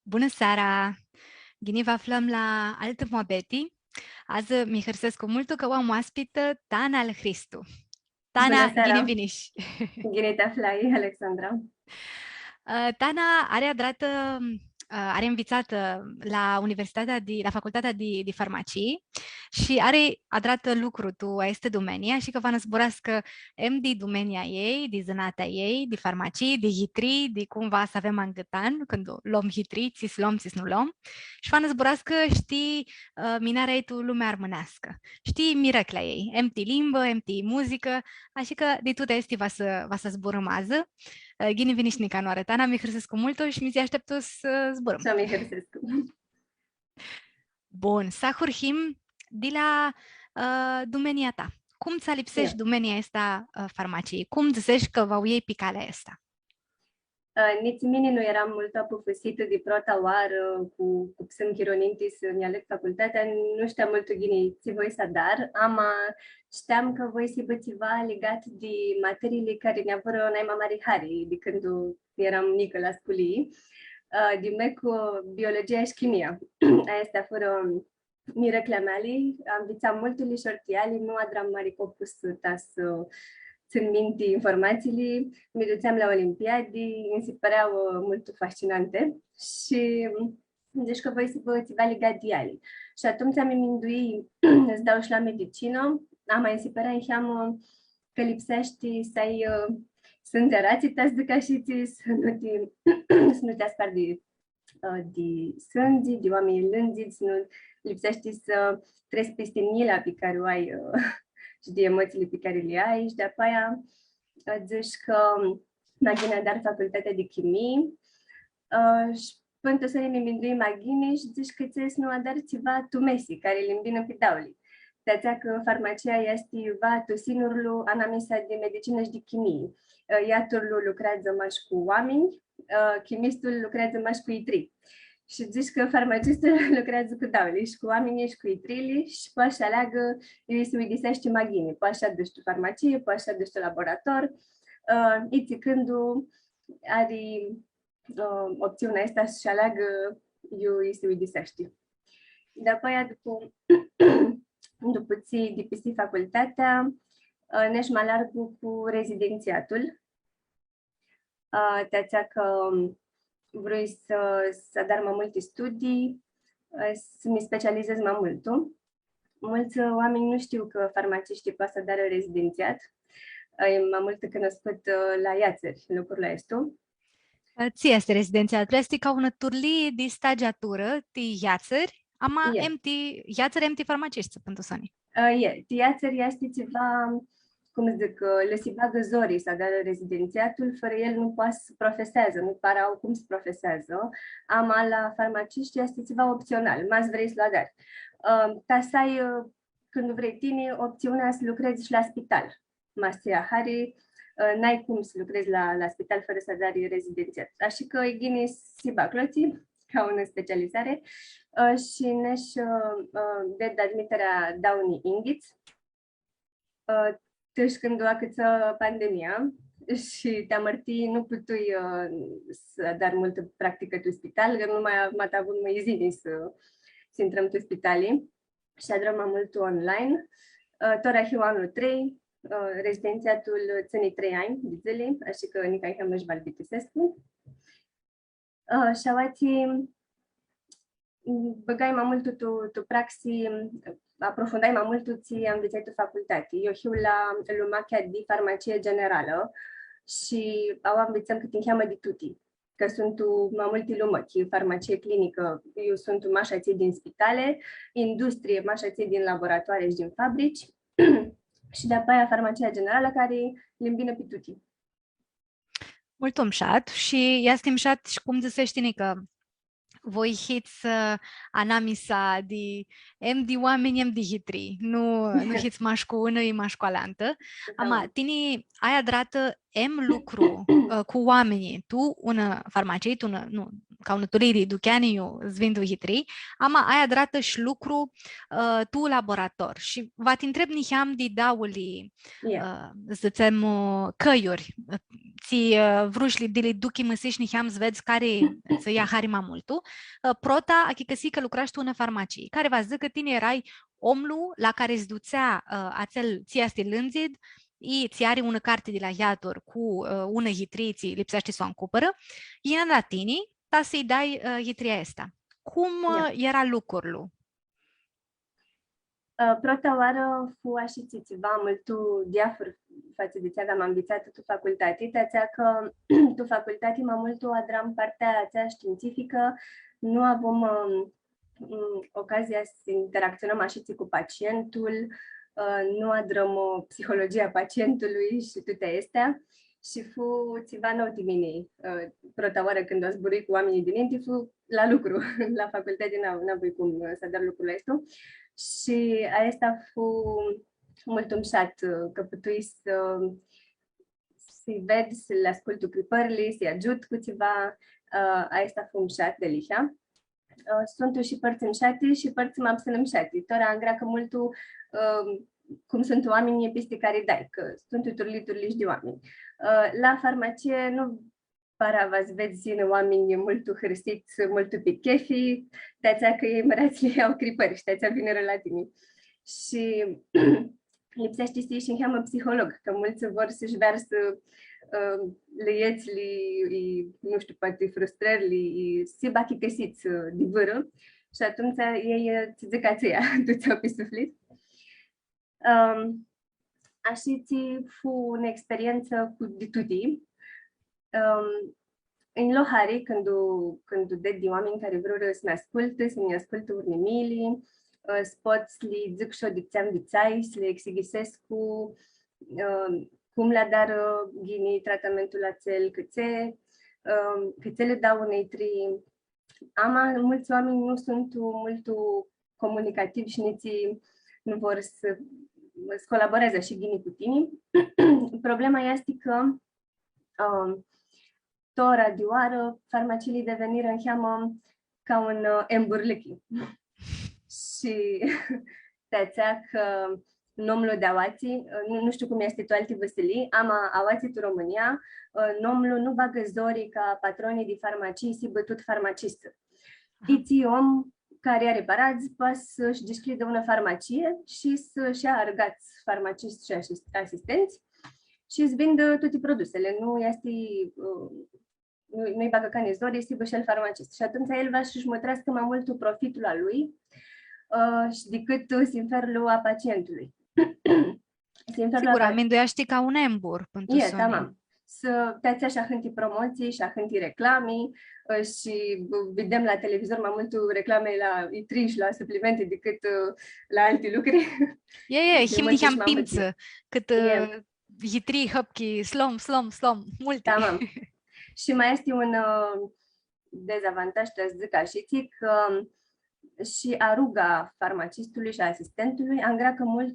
Bună seara! Gini vă aflăm la Altă Moabeti. Azi mi hrsesc multu că am oaspită Tana al Hristu. Bună Tana, gini seara! viniș! Gine te aflai, Alexandra? Tana are învățat la la Facultatea de Farmacie și are adrat lucru tu este domenia și că va năzburască de domenia ei, de zânata ei, de farmacie, de hitri, de cumva să avem angătan, când luăm hitri, ți luăm, ți nu luăm, și va năzburască știi minarea ei tu lumea armânească. Știi mirăcla ei, limbă, muzică, așa că de tot este va să zburăm azi. Gini vinișnica nu are Tana, mi hrsesc multo și mi se așteptă să zburăm. Și am Hărsescu. Bun, să hurhim de la domenia ta. Cum ți-a lipsești domenia asta farmaciei? Cum zicești că vă iei pe calea asta? Nici mine nu eram mult apofăsită de prota oară cu psăm chironintis în aleg facultatea, nu știam mult gine ți voi să dar, știam că voi să bățiva legat de materiile care ne-a vără n-ai mare hari de când eram mică la sculii, de mai cu biologia și chimia. Asta fără mirăclea mele, am vițat multele șortiale, nu adram mare copus să țin minte informațiile, mi duceam la olimpiade, mi se păreau mult fascinante și deci că voi să vă țiva legat de ele. Și atunci am îmindui, îți dau și la medicină, am mai însipărat că lipsește să ai sângerații, te zic ca și ți, să nu te aspar de sânge, de oameni lângi, să nu lipsește să treci peste mila pe care o ai și de emoțiile pe care le ai și de-apoi zici că magina dar facultatea de chimie și pentru să ne mindui magini și zici că ți nu adar ceva tu mesi care le îmbină pe dauli. De-aia că farmacia este va tu sinurul anamisa de medicină și de chimie. Iaturul lucrează mai cu oameni, chimistul lucrează mai cu itri. Și zici că farmacistul lucrează cu dauli și cu oamenii și cu itrili și poate să aleagă, îi se găsește magini. Poate să duci tu farmacie, poate să duci tu laborator. Iți când are opțiunea asta și aleagă, îi se găsește. De-apoi, după ți depisi facultatea, ne-aș mai largu cu rezidențiatul. De-aia că vrei să dar mai multe studii, să mi specializez mai mult. Mulți oameni nu știu că farmaciștii pot să dară rezidențiat. Mai mult cunoscut la Iațări, lucrurile astea. Ți este rezidențiatul, este ca un turli de stagiatură, de Iațări, ama Iațări MT farmaciști, pentru Sony. Iațări este ceva, cum zic, le se bagă zorii să dă rezidențiatul, fără el nu poate să profesează, nu pare au cum să profesează. Ama la farmaciști este ceva opțional, mai vrei să-l adari. Ca să ai, când vrei tine, opțiunea să lucrezi și la spital. Masia Hari, n-ai cum să lucrezi la spital fără să dai rezidențiat. Așa că e gine siba cloții, ca o specializare, și neș de admiterea dauni inghiți. Tăși când o acăță pandemia și te amărti, nu putui să dar multă practică tu spital, că nu mai am avut mai zini să intrăm tu spitalii și adrăm mai mult online. Tora hiu anul 3, rezidențiatul ține 3 ani de zile, așa că nica i își valbitisescu. Și awații băgai mai mult tu praxi, aprofundai mai mult ți am învățat tu facultate. Eu hiu la lumachea de farmacie generală și au învățăm cât încheamă de tuti. Că sunt mai multe lumăchi, farmacie clinică, eu sunt mașație din spitale, industrie, mașație din laboratoare și din fabrici și de-apoi farmacia generală care le îmbină pe tuti. Mult omșat și ia schimșat și cum zicești că voi hiți anamisa de oameni de hitri, nu hiți mașcu ună, e mașcu alantă. Ama tini ai adrată lucru cu oamenii, tu una farmaceit, nu, ca un tuliri ducheani eu zvindu hitri, ama ai adrată și lucru tu laborator și va te întreb niham de dauli zicem căiuri ці врушли дили дуки măsișni ham zveds care să ia harima multu, prota a că că lucraști tu în farmacie, care va zic că tine erai omul la care îți ducea acel ția stilânzid, i ți are una carte de la Iator cu una hitriții lipsește să o încupără, ina la tine, ta să-i dai hitria asta. Cum era lucrul? Prota oară fu așa ceva mult diafăr față de ce am învățat tu facultate, tația că tu facultate mai mult adram partea aceea științifică, nu avem ocazia să interacționăm așa cu pacientul, nu adrăm psihologia pacientului și toate astea. Și fu ceva nou de mine. Prota oară când o zburui cu oamenii dinainte, fu la lucru, la facultate, n-avui cum să dar lucrul ăsta. Și asta fu mult umșat, că putui să-i ved, să-l ascult clipările, să-i ajut cu ceva. Asta fu umșat de lișa. Sunt și părți umșate și părți mai absen umșate. Tora îngreacă multul cum sunt oamenii peste care dai, că sunt turli de oameni. La farmacie nu para v-ați vezi oameni mult hârstiți, mult pe chefi, de-aia că ei mărați au cripări și de-aia vine la tine. Și lipsește să ieși în cheamă psiholog, că mulți vor să-și versă lăiețile, nu știu, poate frustrările, se bachi găsiți de vâră și atunci ei ți zic aceea, tu ți-au pe suflet. Așa fu o experiență cu de tuti. În lohari, când de oameni care vreau să-mi ascultă urnimile, spot să le zic și-o de ți-am vițai, să le exigisesc cum le dar ghini tratamentul acel, câte le dau unei tri. Mulți oameni nu sunt mult comunicativi și nu vor să colaboreze și ghini cu tine. Problema este că tora de oară farmaciile deveniră în cheamă ca un emburlichi. Și de-aia că nomul de awații, nu știu cum este tu alte văsălii, awații tu România, nomul nu bagă zorii ca patronii de farmacii si bătut farmacistă. Iți om care are parați, poate să-și deschidă una farmacie și să-și ia argați farmaciști și asistenți și îți vindă toate produsele. Nu-i bagă canizori, este bășel farmacist. Și atunci el va să-și mătrească mai mult profitul al lui și decât sinferul a pacientului. Sigur, amenduiește ca un embur pentru Sony. Tamam. Să te-ați așa hânti promoții și hânti reclamii și vedem la televizor mai mult reclame la itri și la suplimente decât la alte lucruri. Himni am pimță, cât itri, hăpchi, slom, multe. Tamam. Și mai este un dezavantaj, să zic așa, că și aruga farmacistului și asistentului îngreacă mult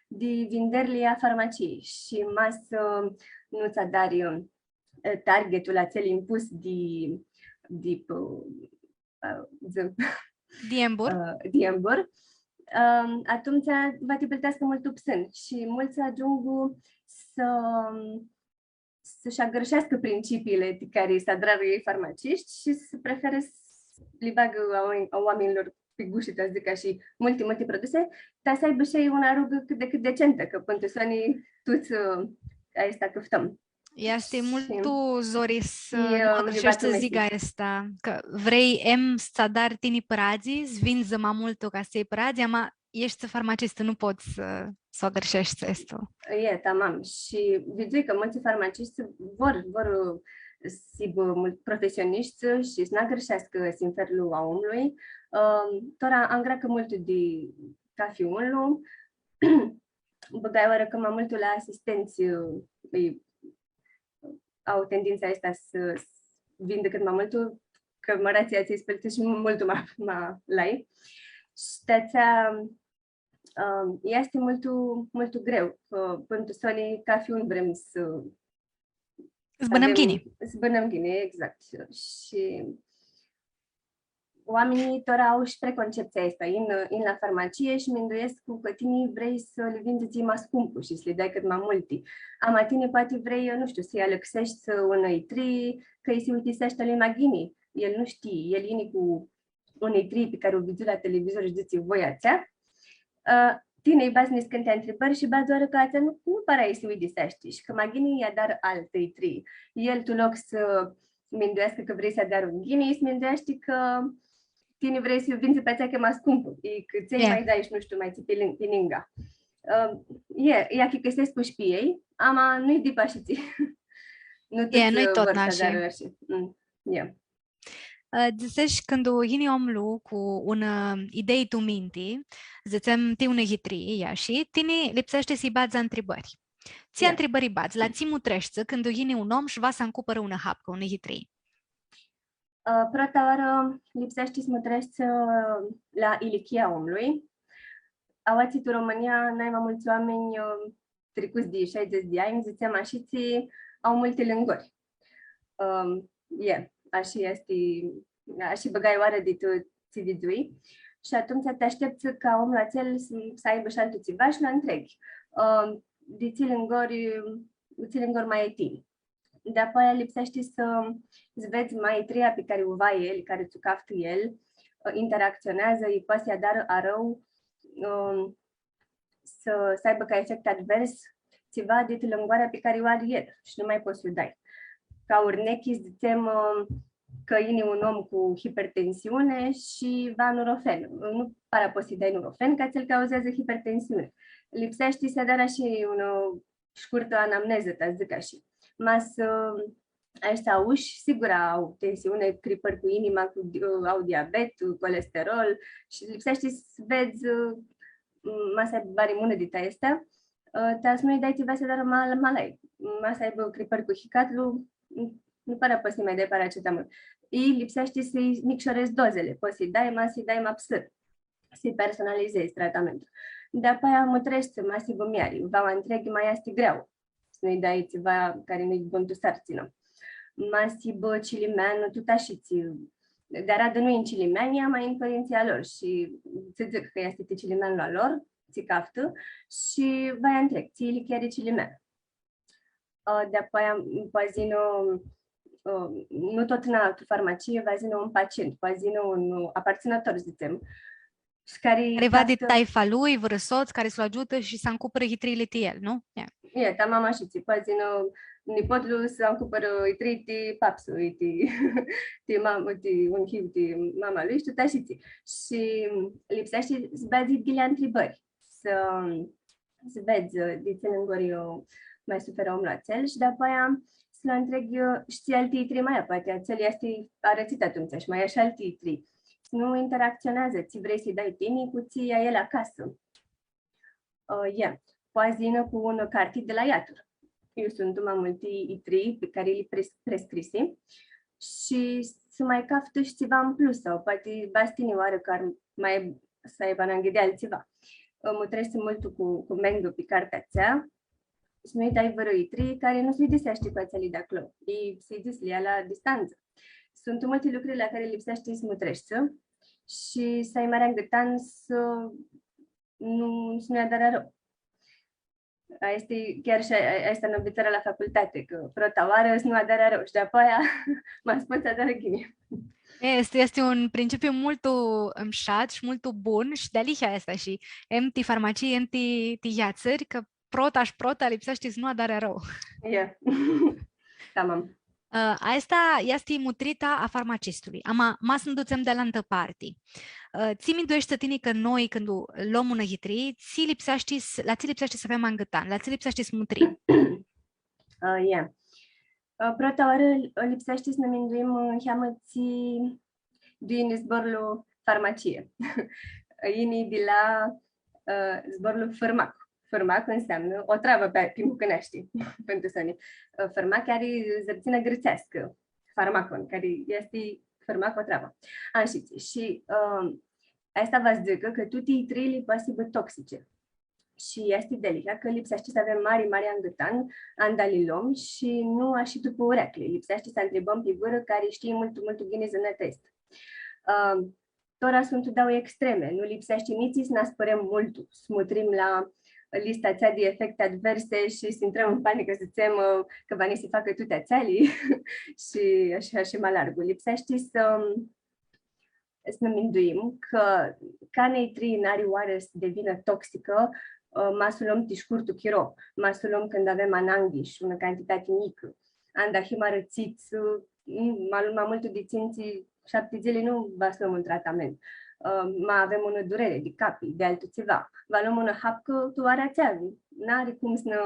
de vinderile a farmaciei și mas nu ți-a dat targetul acel impus de embur, atunci va te plătească mult upsân și mulți ajung să-și agărșească principiile de care se adrară ei farmaciști și să prefere să le bagă a oamenilor pe gușit, să zic, și multe produse, dar să aibă și ei una rugă cât de cât decentă, că pentru Sony toți asta câftăm. Este mult zori să nu greșești să zic asta, că vrei să dar tini părazi, vinzi mai mult ca să iei părazi, ama ești farmacist, nu poți să o greșești asta. Tamam. Și vedui că mulți farmaciști vor mult profesioniști și să nu greșească sinferul a omului. Tora îngreacă mult de cafiunul, băgai oară că mai mult la asistenți au tendința asta să vindă cât mai mult, că mărația ți-i spăltă și mult mai lai. Și de-aia este mult greu. Pentru Sony cafiun vrem să zbânăm ghini. Zbânăm ghini, exact. Și oamenii tora au și preconcepția asta in la farmacie și mi-ndoiesc că tine vrei să le vinzi mai scumpul și să le dai cât mai multe. Ama tine poate vrei, nu știu, să-i alexești unui tri, că îi se utisește lui Maghini. El nu știe, el vine cu unei tri pe care o văzut la televizor și zice voi ațea. Tine îi bați niscântea întrebări și bați doar că ațea nu pare să uitisește și că Maghini i-a dar altei tri. El, tu loc să mi-ndoiască că vrei să dar un ghini, îi mi-ndoiește că tine vrei să vinzi pe aceea că mai scumpă, e că ți-ai mai dai și nu știu, mai ții pe lângă. Ea că găsesc puși pe ei, ama nu-i dipa și ți. Nu-i tot vor nașe. să dar și. Dizeš, când jini omlu cu una idei tu minti, zicem ti una hitri, ja, și tine lipsește să-i bați întrebări. Ți întrebări bați, la ți mutrești când jini un om și va să încupără una hapcă, una hitri. Prota oară lipsește să mutrești la ilichia omului. Awațitul România, n-ai mai mulți oameni trecuți de 60 de ani, zicem așiții, au multe lânguri. Așa este, așa băgai oară de tu ți vizui. Și atunci te aștepți ca omul acel să aibă și altul țiva și la întreg. De ți lânguri mai e tine. De apoi lipsește să vezi mai treia pe care o va el, care ți-o caftă el, interacționează, îi poate să-i dar arău, să aibă ca efect advers țiva de lângoarea pe care o are el și nu mai poți să-o dai. Ca urnechi zicem că e un om cu hipertensiune și va nurofen. Nu pare poți să-i dai nurofen, ca ți-l cauzează hipertensiune. Lipsește să dea și o scurtă anamneză, te zic așa. Mas ăștia auși, sigur au tensiune, cripări cu inima, au diabet, colesterol și lipsește să vezi masa barimună de taesta, dar să nu-i dai țiva să dar malai. Masa aibă cripări cu hicatlu, nu pare poți să-i mai dai paracetamol. Îi lipsește să-i micșorezi dozele, poți să-i dai, să-i dai mapsăr, să-i personalizezi tratamentul. De apoi mutrești, masi bumiari, va întreg mai este greu. Nu-i dai ceva care nu-i bun tu sarțină. Masi bă cilimean, tu tașiți. Dar adă nu în cilimean, ea mai în părinția lor și ți zic că este cilimeanul la lor, ți caftă și vai întreg, ți-i chiar cilimean. De apoi pazino, nu tot în altă farmacie, vazino un pacient, pazino un aparținător, zicem. Care va de taifa lui, vrăsoț, care să-l ajută și să încupără hitriile de el, nu? Ta mama și ți pazino nipotul să încupără hitrii de papsu, de un hiu de mama lui și tu și ți. Și lipsește să vezi ghilea întrebări, să vezi de ce lângori mai suferă omul acel și de-apoi să-l întreg și ți alții hitrii mai poate acel este arățit atunci și mai e și alții hitrii. Nu interacționează, ți vrei să-i dai tine cu ți ia el acasă. Poate zină cu un cartit de la iatur. Eu sunt mai multe itrii pe care le prescrise și să mai caftă și ceva în plus sau poate bastini oarecare mai să aibă în altceva. Mă trece mult cu mengă pe cartea țea și nu-i dai vără itrii care nu se disește cu ațelii de acolo. Ei se dislia la distanță. Sunt multe lucruri la care lipsește să mă trește și să-i mai reangătan să nu adără rău. Este chiar și asta în învățarea la facultate, că prota oară să nu adără rău și de apoi mă spus să adără ghini. Este un principiu mult îmșat și mult bun și de alicia asta și emti farmacii, emti iațări, că prota lipsește să nu adără rău. Tamam. Asta este mutrita a farmacistului. Ama mas înduțem de la altă parte. Ți minduiești tine că noi, când luăm un hitri, la ți lipsește să avem angătan, la ți lipsește să mutri. Prota oară lipsește să ne minduim cheamă-ți din zborul farmacie. Ini de la zborul farmac. Farmac înseamnă o travă pe mucănești, pentru să ne. Farmac are zăpțină grățească, farmacon, care este farmac o travă. Și asta vă zică că toate trei poate să fie toxice. Și este delicat că lipsește să avem mari angătan, andalilom și nu așa după urecle. Lipsește să întrebăm pe gură care știe mult bine zână test. Tora sunt dau extreme, nu lipsește nici să ne spărem mult, smutrim la lista cea de efecte adverse și să intrăm în panică, să zicem că va să facă toate țelii și așa și mai larg. Lipsește să ne minduim că canei tri n-are oare să devină toxică, masul om tișcurtul chiro, masul om când avem ananghiș, una cantitate mică, andahim arățiți, mai mult de ținții 7 zile nu va să luăm un tratament. Mai avem o durere de capi, de altceva. Va luăm un hapcă, tu are ațea, n-are cum să ne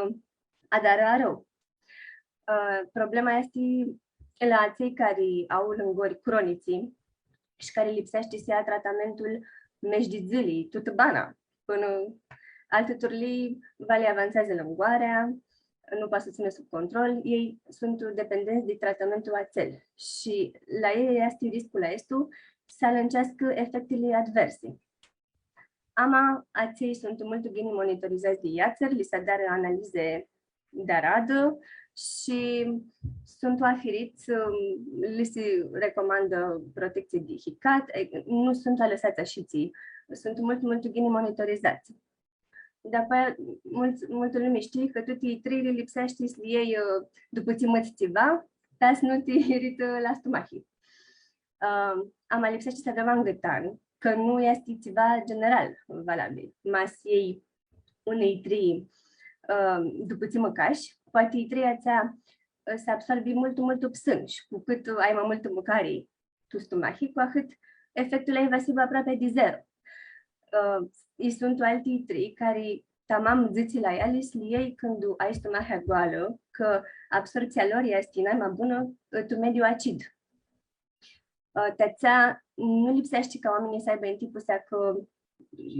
adară rău. Problema este la cei care au lângori cronici și care lipsește să ia tratamentul mejdizilii, tutubana, până altuturli le avansează lângoarea, nu poate să țină sub control, ei sunt dependenți de tratamentul acel și la ei este riscul estu să alâncească efectele adverse. Ama, acei sunt mult bine monitorizați de iațări, li se dă analize de radă și sunt aferiți, li se recomandă protecție de hicat, nu sunt lăsați așiții, sunt mult bine monitorizați. După multă lume știe că toate trei lipsește să iei după ce măți ceva, dar să nu te irită la stomachi. Am lipsește să avem angătan, că nu este ceva general valabil. Mas iei unei trei după ce măcași, poate trei ațea să absorbi mult psân și cu cât ai mai multă mâncare tu stomachi, cu atât efectul ei va fi aproape de zero. Sunt alții trei care tamam zici la ele să iei când ai stomachea goală, că absorția lor este mai bună tu mediu acid. Tățea nu lipsește ca oamenii să aibă în tipul ăsta că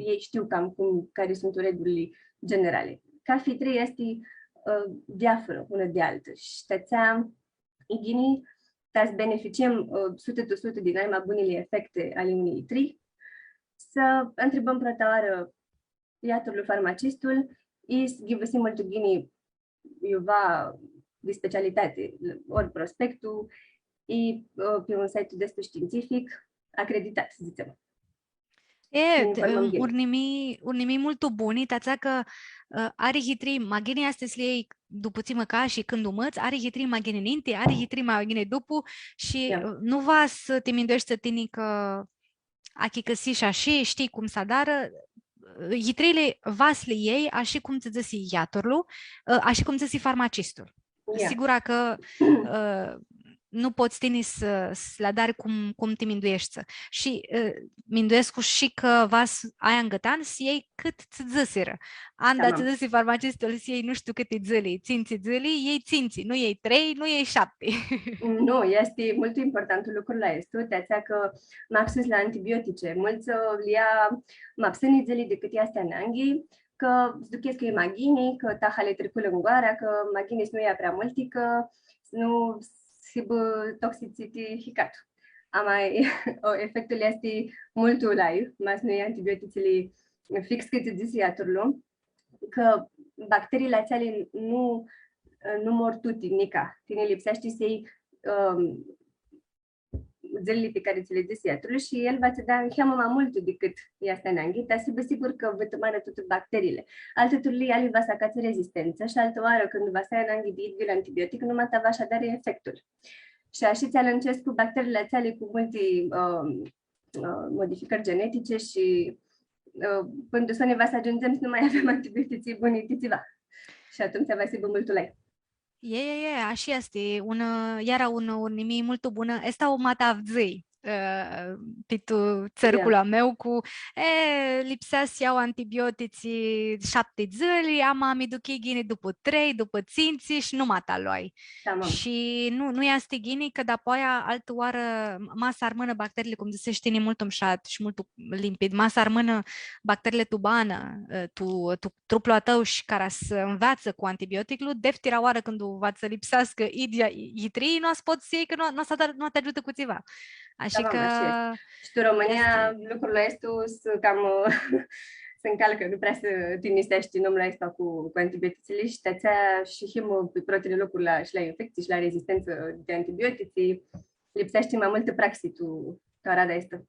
ei știu cam care sunt regulile generale. Cafea 3 este diaforă una de altă și tățea iginii să beneficiem 100% din mai bunele efecte ale unei trei, să întrebăm prătăoară iaturul farmacistul și să găsim mult gini iuva de specialitate, ori prospectul, și pe un site destul științific acreditat, să zicem. Urnimi mult buni, tața că are hitri magini astăzi ei după ți măca și când umăți, are hitri magini ninte, are hitri magini după și nu va să te minduiești să tini că achi căsi și așa, știi cum să dară, hitrele vasle ei, așa cum ți zăsi iatorlu, așa cum ți farmacistul. Sigura că nu poți tine să la dar cum te minduiești. Și minduiesc și că vas aia îngătan să iei cât ți zăsiră. Anda ți zăsi farmacistul să iei nu știu câte zăli, ținți zăli, iei ținți, nu iei 3, nu iei 7. Nu, este mult important lucrul la este, te-ațea că mapsus la antibiotice, mulți lia mapsânii zăli decât ia astea nanghi, că zduchesc că e magini, că tahale trecul în goarea, că magini nu ia prea multi, că nu toxicificat. Efectul este mult live, mas nu e antibioticele fix cât zis iaturlu, că bacteriile acele nu mor tuti, nica. Tine lipsește să iei zilele pe care ți le zis iaturlu și el va ți da încheamă mai mult decât este în dar să vă sigur că vă tămară toate bacteriile. Alte turli ali va să acați rezistență și altă oară când va să ia în anghidit antibiotic, numai ta va așa dare efectul. Și așa ți alâncesc cu bacteriile ațale cu multe modificări genetice și până să ne va să ajungem să nu mai avem antibiotici buni ceva. Și atunci va să mult ulei. Așa este. Iara un nimi mult bună. Esta o mata vzei. Pitu țărcula meu cu lipsea să iau antibiotici 7 zile, am duche ghine după 3, după ținți și nu mata luai. Și nu este ghine că după aia altă oară masa armână bacteriile, cum zicește, ni mult umșat și mult limpid, masa armână bacteriile tubană, tu trupul tău și care să învață cu antibioticul, deftira oară când va să lipsească idia hitrii, nu poți să iei că nu te ajută cu ceva. Așa că... Și în România lucrurile astea sunt cam se încalcă, nu prea să tinistești numele ăsta cu antibioticele și tățea și himul pe proteine lucruri și la infecții și la rezistență de antibiotici. Lipsește mai multă praxis tu arada asta.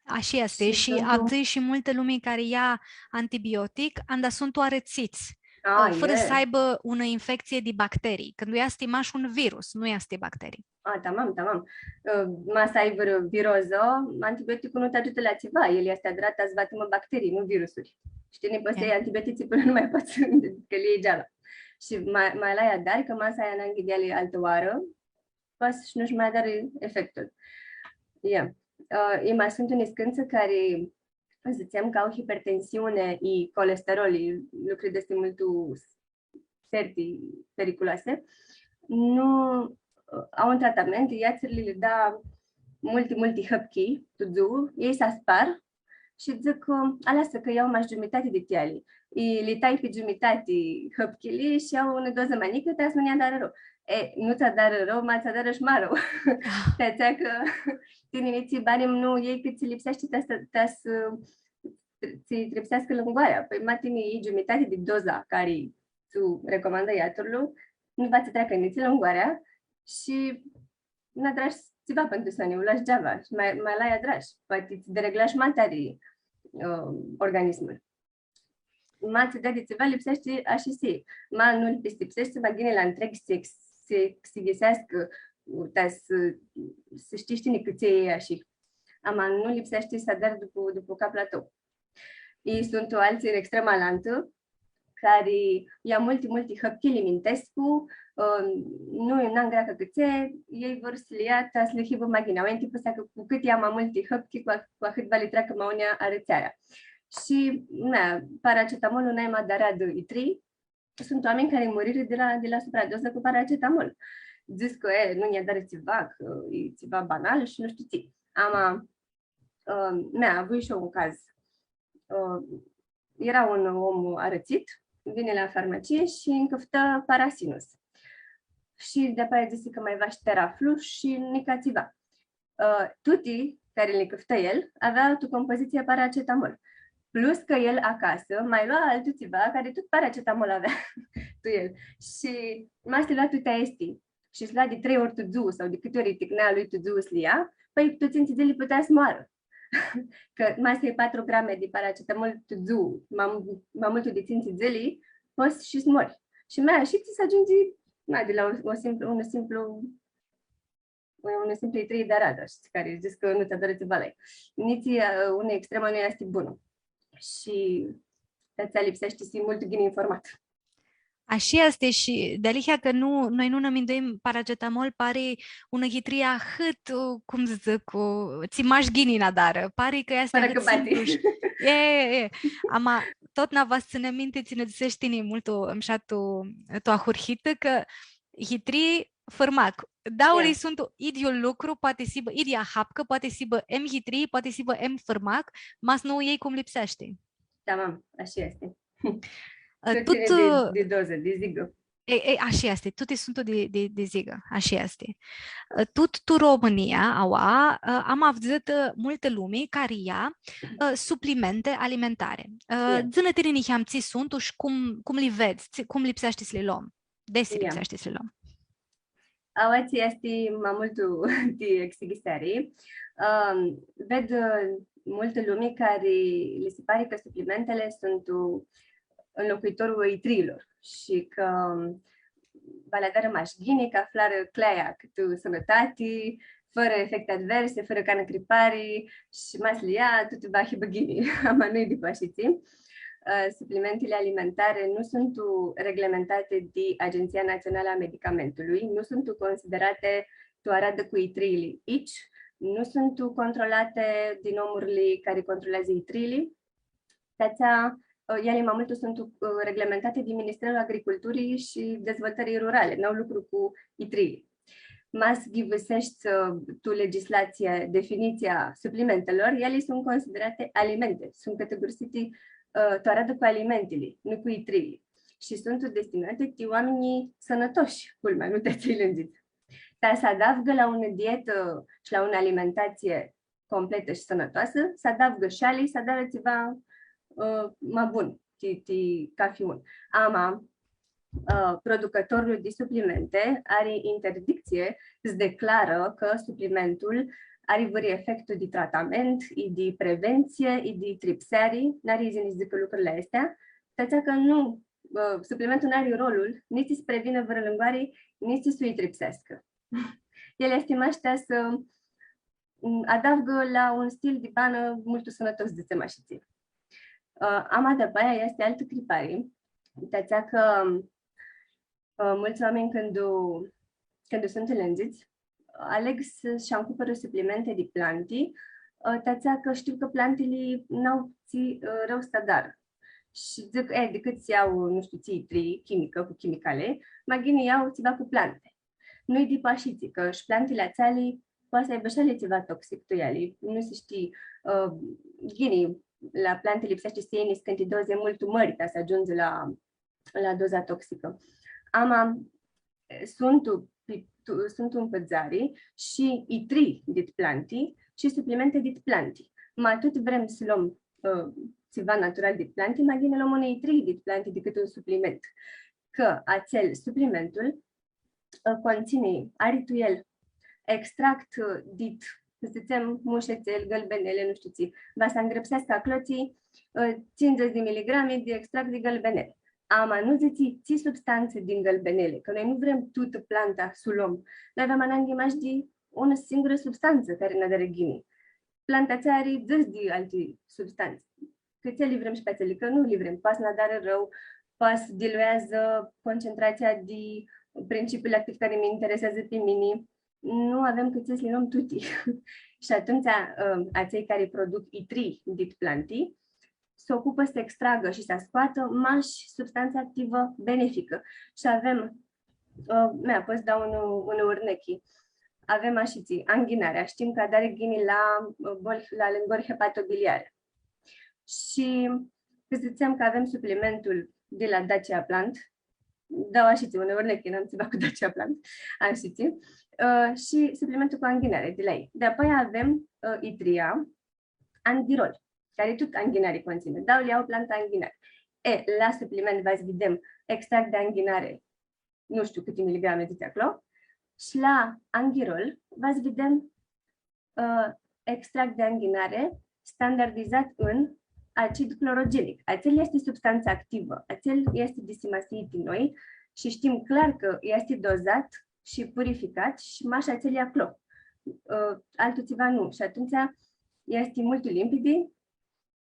Așa este. Și Și sunt atâi și multe lume care ia antibiotic, anda sunt oarățiți, fără să e. aibă una infecție de bacterii. Când ia stimaș un virus, nu ia sti bacterii. Tamam, tamam. Masa ai viroză, antibioticul nu te ajută la ceva. El este adevărat, ați bată bacterii, nu virusuri. Știi, ne poți să Yeah. iei antibiotici până nu mai poți, că le iei geala. Și mai la ea dar, că masa aia n-a înghediat altă oară, poți și nu-și mai are efectul. Yeah. E mai sunt unii scânță care ziceam că au hipertensiune și colesterol, lucruri destul mult certi periculoase. Nu au un tratament, iațurile le da multi hăpchi, tudu, ei se spar și zic alasă că iau mai jumătate de tiali. Le tai pe jumătate hăpchile și iau o doză mai mică, te nu ne-a dar rău. Nu ți-a dar rău, ma ți-a dar și mai rău. Te-a că tineriții banii nu ei cât ți lipsește, ți lipsească lângoarea. Păi matini ei jumătate de doza care tu recomandă iaturul, nu va să treacă nici lângoarea și nu dragi ceva pentru să ne ulași geava și mai la ea dragi. Poate îți dereglași mai tare organismul. Ma ți de ceva lipsește așa și ma nu lipsește, ma gine la întreg se găsească, să știi știi cât e așa. Ama nu lipsește să dar după cap la tău. Ei sunt alții în extrema lantă, care ia multi hăpchili mintescu, nu n-am greacă câțe, ei vor să le ia, să le hibă magina. Oamenii tipul că cu cât ia mai multi hăpchi, cu cât va le treacă mai unea arățarea. Și, paracetamolul n-ai mai darat de itri, sunt oameni care murire de la supradoză cu paracetamol. Zis că nu ne-a dat ceva, că e ceva banal și nu știu ce. Mi-a avut și eu un caz. Era un om arățit, vine la farmacie și încăftă parasinus. Și de apoi zis că mai va și teraflu și nicațiva. Tuti care le încăftă el avea o compoziție paracetamol. Plus că el acasă mai lua altul ceva care tot paracetamol avea tu el. Și mai să lua tutea esti. Și să lua de 3 ori tuzu sau de câte ori ticnea lui tuzu să le ia, păi toți înțelegi putea să moară. Că mai să iei 4 grame de paracetamol tuzu, mai multul de ținții zilei, poți și să mori. Și mai și ți se ajunge de la un simplu 3 de arada, care zici că nu ți-a dorit balai. Nici unei extremă nu este bună. Și ți-a lipsește și mult ghin informat. Așa este și de alihea că noi nu ne amintim paracetamol, pare una hitria hât, cum zic, ți maș ghinina dară, pare că este hât simplu. Ama tot n-a vas ține minte, ține zicești mult îmșa tu ahurhită, că hitri fărmac. Daulei sunt idiul lucru, poate sibă idia hapcă, poate sibă em hitri, poate sibă em fărmac, mas nu ei cum lipsește. Tamam, așa este. Tot de doză, de zigă. Așa este, toate sunt de zigă, așa este. Tu România, am avut multe lume care ia suplimente alimentare. Zână tirinii am ți sunt și cum le vezi, cum lipsește să le luăm? Desi lipsește să le luăm. Ați este mai multul de exigistare. Ved multe lume care le se pare că suplimentele sunt înlocuitorul itrilor și că validarea mașghine, că aflară cleia cât sănătate, fără efecte adverse, fără cană cripare și maslia, tot va hibăghini, ama nu-i după așiții. Suplimentele alimentare nu sunt reglementate de Agenția Națională a Medicamentului, nu sunt considerate toaradă cu itrilii aici, nu sunt controlate din omurile care controlează itrilii. Ele mai multe sunt reglementate de Ministerul Agriculturii și Dezvoltării Rurale, n-au lucru cu itrilii. Mas ghivesești tu legislația, definiția suplimentelor, ele sunt considerate alimente, sunt categorisite toaradă cu alimentele, nu cu itrilii. Și sunt destinate de oamenii sănătoși, culmea, nu te-ți lângiți. Dar se adaugă la o dietă și la o alimentație completă și sănătoasă, se adaugă șalii, se adaugă ceva mai bun, ca fi un. Ama, producătorul de suplimente are interdicție, îți declară că suplimentul arrivări efectul de tratament, de prevenție, de tripsări, n-are zis zică lucrurile astea, tățea că nu, suplimentul n-are rolul nici să prevină vărălângoarii, nici să îi tripsească. El estimaște să adaugă la un stil de bană mult sănătos de țemașiții. Ama de aia este altă cripare. Tățea că mulți oameni când sunt înlănțiți, aleg să-și cumpără suplimente de planti, tățea că știu că plantele n-au rău stădar. Și zic, decât să iau, nu știu, ții chimică cu chimicale, mai gine iau țiva cu plante. Nu-i de pașiții, că și plantele ațealii poate să aibă și ale ceva toxic tu ele. Nu se știe, gine, la plante lipsește să iei niște doze mult mări ca să ajungi la doza toxică. Sunt un păzare și i trei dit planti și suplimente dit planti. Mai tot vrem să luăm ceva natural dit planti, mai bine luăm unei trei dit planti decât un supliment. Că acel suplimentul conține arituiel, extract dit, să zicem, mușețel, gălbenele, nu știu ce, va să îngrăpsească cloții 50 de miligrame de extract de gălbenele. Ama nu zici substanțe din gălbenele, că noi nu vrem toată planta să luăm. Noi avem ananghimaș de o singură substanță care ne dă ghini. Planta ți are 10 de alte substanțe. Că ți livrăm și pe țele, că nu livrăm. Pas ne dare rău, pas diluează concentrația de principiul activ care mă interesează pe mine. Nu avem cât să le luăm tuti. Și atunci, acei care produc I3 dit plantii, se ocupă să extragă și să scoată mași substanță activă benefică. Și avem, poți da un urnechi. Avem așiții, anghinarea. Știm că dare ghini la lângori hepatobiliare. Și ziceam că avem suplimentul de la Dacia Plant. Dau așiții, un urnechi, n-am țivat cu Dacia Plant. Așiții. Și suplimentul cu anghinare de la ei. De apoi avem itria, anghirol, care tot anghinare conține. Dau le iau planta anghinare. La supliment vă vedem extract de anghinare, nu știu câte miligrame de acolo, și la anghirol vă vedem extract de anghinare standardizat în acid clorogenic. Acel este substanța activă, acel este disimasit din noi și știm clar că este dozat și purificat și mașa acel e acolo. Altul ceva nu. Și atunci este mult limpede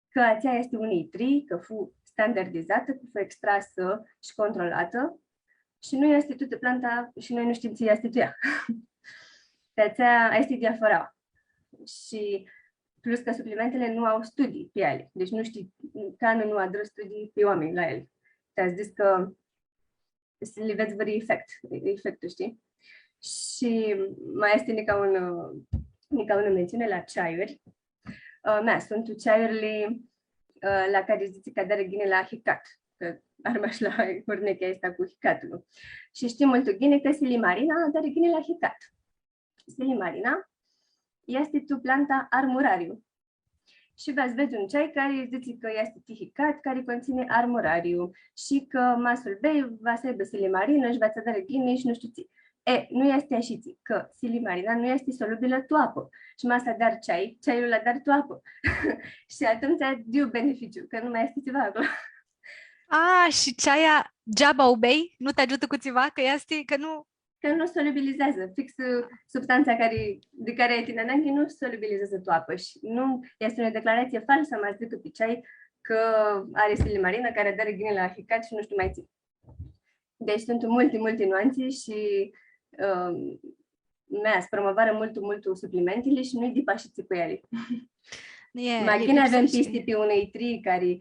că aceea este unei trei, că fu standardizată, că fu extrasă și controlată și nu este toată planta și noi nu știm ce este ea. De aceea este diafora. Și plus că suplimentele nu au studii pe ele. Deci nu știi, Canul nu adră studii pe oameni la ele. Te-ați zis că le veți vări efectul, știi? Și mai este nica o mențiune la ceaiuri. Sunt ceaiurile la care zice că dare ghine la hicat, că armaș la hurnechea asta cu hicatul. Și știm mult ghine că silimarina dare ghine la hicat. Silimarina este tu planta armurariu. Și veți vede un ceai care zice că este tihicat, care conține armurariu și că masul bei va să aibă silimarină și va să dare ghine și nu știu ce. Nu este așa, că silimarina nu este solubilă tu apă. Și masa dar ceaiul la dar tu apă. Și atunci diu beneficiu, că nu mai este ceva acolo. Și ceaia geaba o bei? Nu te ajută cu ceva? Că nu solubilizează. Fix substanța de care ai tine înainte nu solubilizează tu apă. Și nu este o declarație falsă, mă zic pe ceai, că are silimarină care dă ghine la hicat și nu știu mai țin. Deci sunt multe nuanțe și promovară mult suplimentele și nu-i dipașiți cu ele. Mai bine avem piste pe unei trii care,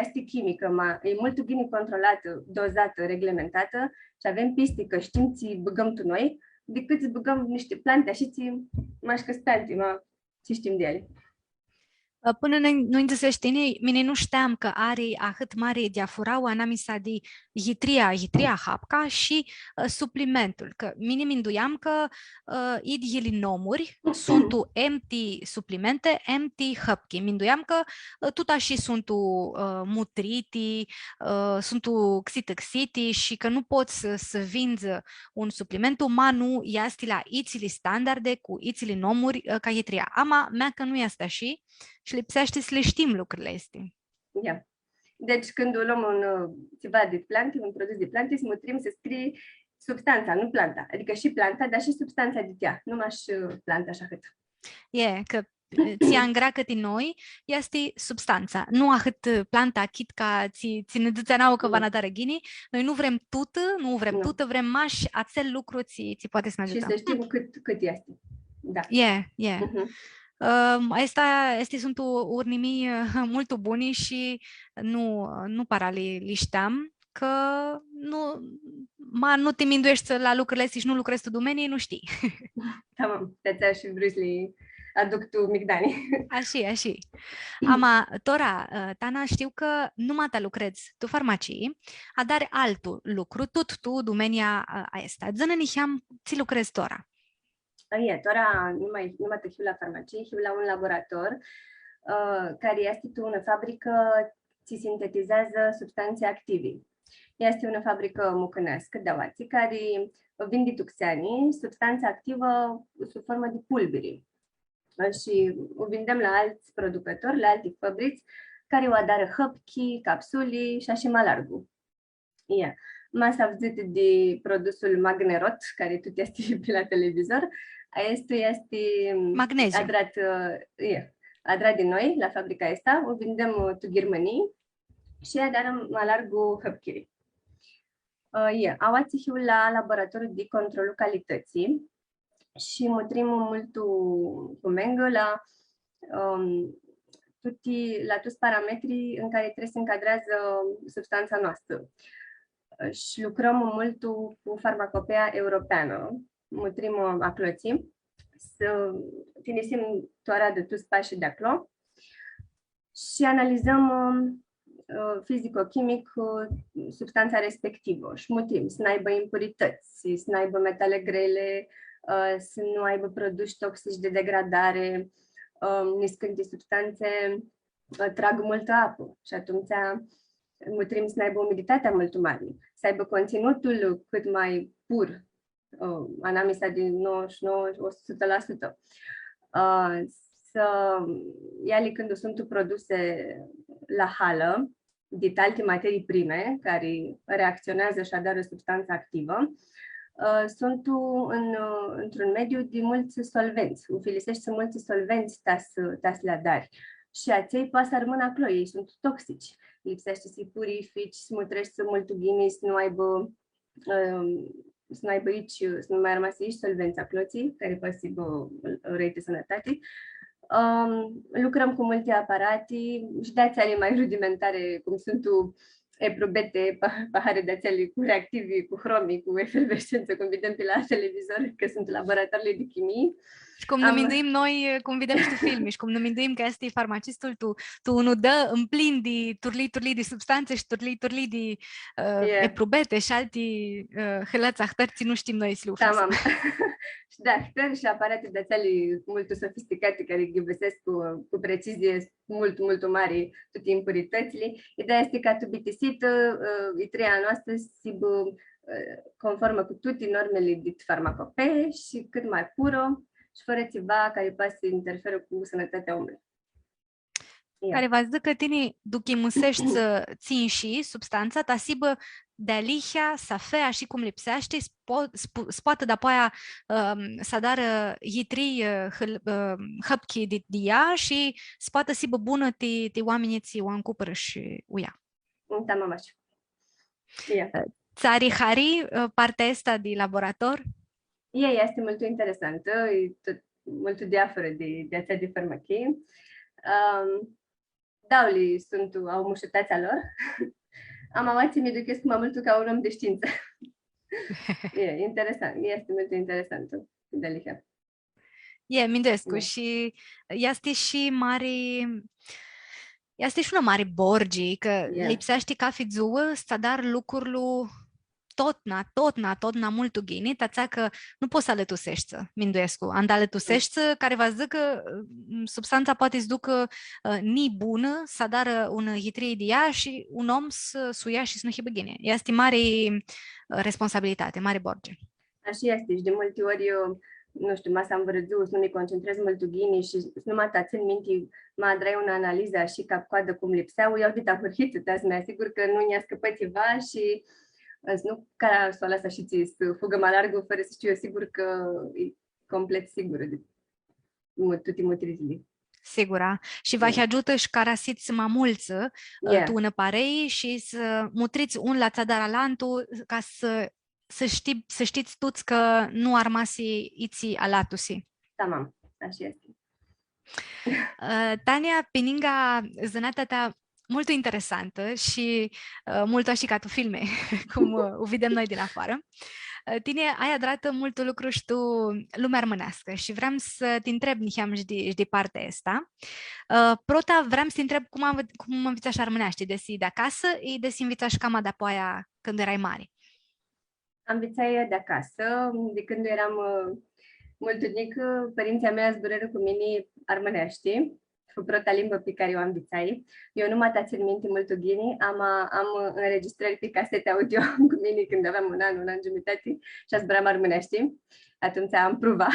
este chimică, e mult bine controlată, dozată, reglementată și avem piste că știm ce băgăm tu noi, decât să băgăm niște plante și ce mașcă spante, ce știm de ele. Până nu înțelești, mine nu știam că are atât mare diafurau anamisa de hitria hapka și suplimentul. Că mini minduiam că id jeli nomuri, sunt empty suplimente, empty hapki. Minduiam că tuta și sunt mutriti, sunt xiti și că nu poți să vinzi un supliment umanu iasti la ițili standarde cu ițili nomuri ca hitria. Ama mea că nu este așa și lipsește să le știm lucrurile astea. Yeah. Deci când luăm ceva de plante, un produs de plante, să mutrim să scrie substanța, nu planta. Adică și planta, dar și substanța de tea. Numai și planta așa cât. Că ția în greacă din noi este substanța. Nu ahât planta chit ca ține dâța nau că va nata regini. Noi nu vrem tută, tută, vrem maș, acel lucru ți poate să ne ajută. Și să știm cât este. Da. Este sunt urnimi mult buni și nu para li știam că nu te minduiești la lucrurile astea și nu lucrezi tu domenii, nu știi. Tamam, te-ți și Bruce Lee aduc tu migdani. Așa. Ama, Tora, Tana, știu că numai ta lucrezi tu farmacii, a dar altul lucru, tot tu domenia asta. Zănă niheam, ți lucrezi, Tora. Tora numai te hiu la farmacie, hiu la un laborator care este o fabrică ți sintetizează substanțe active. Este o fabrică mucănească de awații care vinde tuxanii, substanță activă sub formă de pulbere. Și o vindem la alți producători, la alte fabrici, care o adară hăpchi, capsuli și așa mai largul. M-ați auzit de produsul Magnerot, care tot este pe la televizor. Este magneziu. Adrat din noi, la fabrica asta, o vindem tu Germanii și adarăm mai largul hăpchiri. Awați la laboratorul de controlul calității și mutrim mult cu mengă la toți parametrii în care trebuie să încadrează substanța noastră. Și lucrăm mult cu farmacopea europeană. Mutrim acloții, să finisim toarea de toți pașii de acolo și analizăm fizico-chimic substanța respectivă și mutrim să n-aibă impurități, să n-aibă metale grele, să nu aibă produși toxici de degradare, niscânde substanțe trag multă apă și atunci mutrim să n-aibă umiditatea mult mare, să aibă conținutul cât mai pur, anamisa de 99-100%. Ele când sunt produse la hală, de alte materii prime care reacționează și adară substanța activă, sunt într-un mediu de mulți solvenți. Utilizești să mulți solvenți tas le adari. Și acei poate să rămână acolo, ei sunt toxici. Lipsește să-i purifici, să mutrești să multugini, să nu aibă aici, să nu mai rămase aici solvența cloții, care poate să aibă răi de sănătate. Lucrăm cu multe aparate și de-ațele mai rudimentare, cum sunt eprubete, pahare de-ațele cu reactivi, cu hromii, cu efervescență, cum vedem pe la televizor, că sunt laboratoarele de chimie. Și cum ne minduim noi, cum vedem și tu filmi, și cum ne minduim că este farmacistul, tu nu dă în plin de turli de substanțe și turli de eprubete și alții hălăți ahtărți, nu știm noi să lucrăm. Tamam. Și da, ahtări și aparate de ațele mult sofisticate care ghibăsesc cu precizie mult mare toate impuritățile. Ideea este ca tu bitisit, itria noastră să conformă cu toate normele de farmacopee și cât mai pură și fără ceva care poate să interferă cu sănătatea omului. Care va zic că tine duchimusești să țin și substanța ta sibă de lihia, să fea și cum lipsește, poate de apoia să dară hitri hăpchi de ea și poate sibă bună te oamenii ți o încupără și uia. Da, mamaș. Țari hari partea asta de laborator? Ei este mult interesantă, e tot mult diaforă de ațea de farmachie. Dauli au mușătația lor. Amawații mi ducesc mai mult ca un om de știință. E interesant, este mult interesantă. Delicia. Mindescu și este și mare este și una mare borgi, că Yeah. lipsește ca fizuă, sta dar lucrul totna multu ghini, tața că nu poți să alătusești, minduiescu. Anda alătusești, care va zic că substanța poate să ducă ni bună, să dară un hitrie de ea și un om să suia și să nu hibă ghine. Este mare responsabilitate, mare borge. Așa este și de multe ori eu, nu știu, masa am vărăzut, nu ne concentrez mult ghini și numai ta țin minte, mă adrai una analiză și cap-coadă cum lipseau, iau de tahurhiță, te să-mi asigur că nu ne-a scăpat ceva și nu ca să o lasă și ți să fugă mai largă fără să știu eu sigur că e complet sigură de toate motivele. Sigura. Și vă ajută și ca rasiți mai mulți tu în parei și să mutriți un la țadara lantul ca să știți toți că nu armasi iții alatusi. Da, mam, așa este. Tania, peninga zânata ta mult interesantă și mult așa ca tu filme, cum o vedem noi din afară. Tine ai adrat multe lucruri și tu lumea armânească și vreau să te întreb niheam și de partea asta. Prota, vreau să te întreb cum învăța și armâneaște, desi de acasă, și desi învăța și cama de apoaia când erai mare. Am învățat de acasă, de când eram mult mică, părinții mei zburără cu mine armâneaște, cu prota limbă pe care o am învățat. Eu nu mă țin minte mult ghini, am înregistrări pe casete audio cu mine când aveam un an jumătate și zburam armânește. Atunci am provat.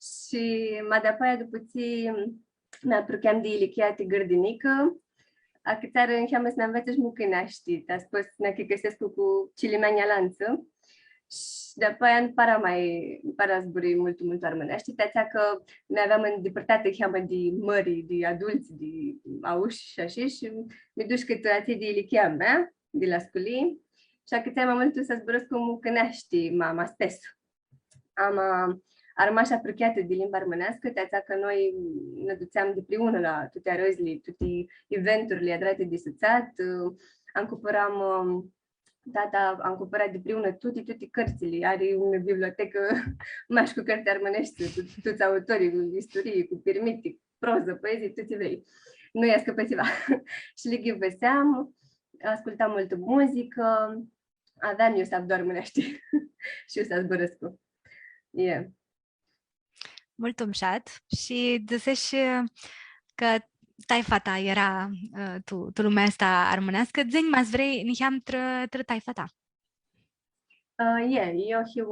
Și mai de-apoi, după ce mi-apropiam de ilichiate gârdinică, a câțară încheamă să ne învețe și mucâneaște. Te-a spus să găsesc cu cilimea lanță. Și de-apoi nu para zburi mult armânește. Te-ațea că ne aveam în depărtate cheamă de mări, de adulți, de auși și așa și mi duci câte ații de ilichea mea, de la sculii. Și a câțea mai mult să zburăsc cu mucânește, mama spes. Am rămas apropiată de limba armânească, te-ațea că noi ne duceam de preună la toate arăzile, toate eventurile adrate de suțat. Am cumpărat tata am cumpărat de preună toate cărțile, are o bibliotecă maș cu cărți armânești, toți autorii, cu istorie, cu permite, proză, poezie, toți vrei. Nu i-a scăpat ceva. Și le ghivăseam, ascultam multă muzică, aveam eu să armânește și eu să zbărăscu. Yeah. Mult umșat și găsești că taifa ta era tu lumea asta armânească, zeni mai vrei niheam tră taifa ta. Eu hiu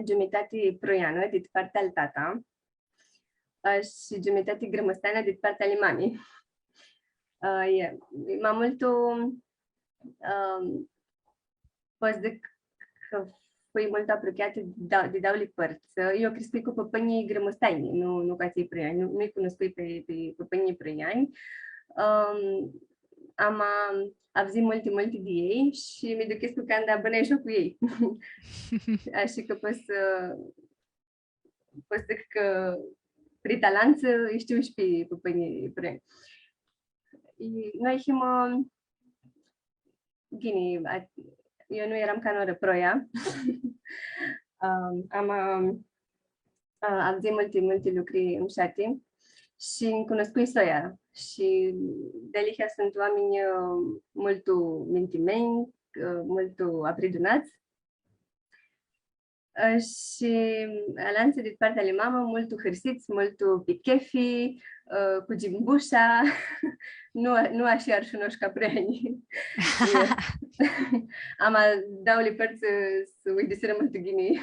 jumătate proiană de partea al tata și jumătate grămăsteană de partea al mami. Mai multul poți zic că fui mult apropiată de dauli părți. Eu crescut cu păpănii grămăsteani, nu ca ții proiani, nu-i cunoscut pe păpănii proiani. Am avut multe de ei și mi duc cu când abăneai și cu ei. Așa că pot zic că prin talanță știu și pe păpănii proiani. Noi ghini, eu nu eram canoră proia. Am avut multe lucruri îmșate și îmi cunoscui soia. Și de aici sunt oameni mult mintimeni, mult apridunați. Și alanță de partea lui mama, mult hârsiți, mult pichefi, cu gimbușa, nu așa ar și noșca preani. Am dauli părți să uidiseră mult ghini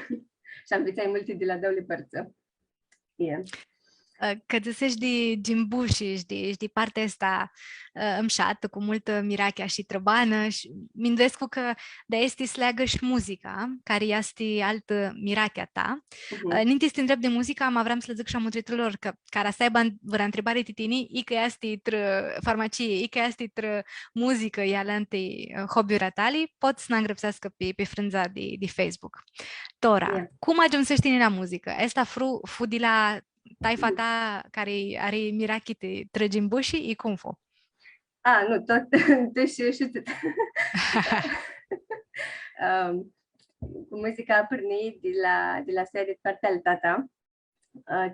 și am vițai multe de la dauli părță. Yeah. Că găsești de gimbuși și de partea asta îmșată, cu multă mirachea și trăbană și minduiesc că de este sleagă și muzica, care este altă mirachea ta. Ninti să te întreb de muzica, am vreau să le zic și amutritulor că care să aibă vă întrebare titini, i că este farmacie, i că este muzică, i alante hobby-uri tali, pot să n-îngrăpsească pe frânza de Facebook. Tora, cum ajungi la muzică? Asta fu de la taifa ta care are mirachite trăgimbușii, e cum fu? Nu, tot și tot. Cu muzica a pornit de la seria de partea al tata.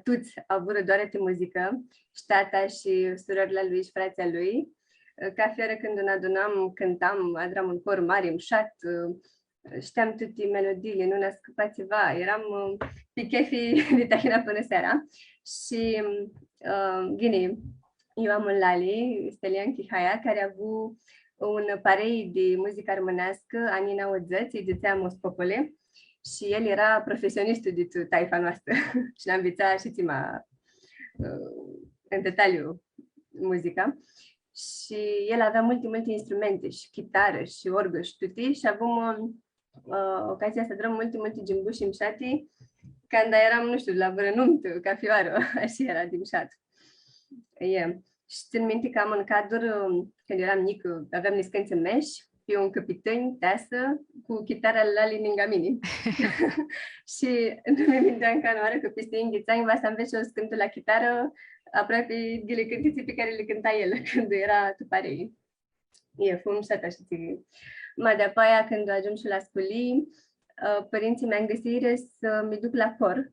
toți au avut doar de muzică, și tata și surorile lui și frații lui. Ca fiară când ne adunam, cântam, aveam un cor mare, mșat, știam toate melodiile, nu ne scăpa ceva, eram pe chefii de tahina până seara. Și gine, eu am un Lali, Stelian Chihaia, care a avut un parei de muzică armânească, anii 90, îi zicea Mospopole, și el era profesionistul de taifa noastră și ne-a învățat și țima în detaliu muzica. Și el avea multe instrumente, și chitară, și orgă, și tuti, și avem ocazia să dăm multe gimbuși mșati, când eram, nu știu, la vrănumt, ca fioară, așa era din șat. Și țin minte că am în cadru, când eram mică, aveam niscănțe meși, pe un căpităni, teasă, cu chitara la lângă mine. Și nu mi minteam ca în oară că peste înghițani va să înveți o scântul la chitară, aproape de cântății pe care le cânta el când era tuparei. Fum și așa știi. Mai de-apoi, când ajung și la școlii, părinții mei îmi găsire să mi duc la cor.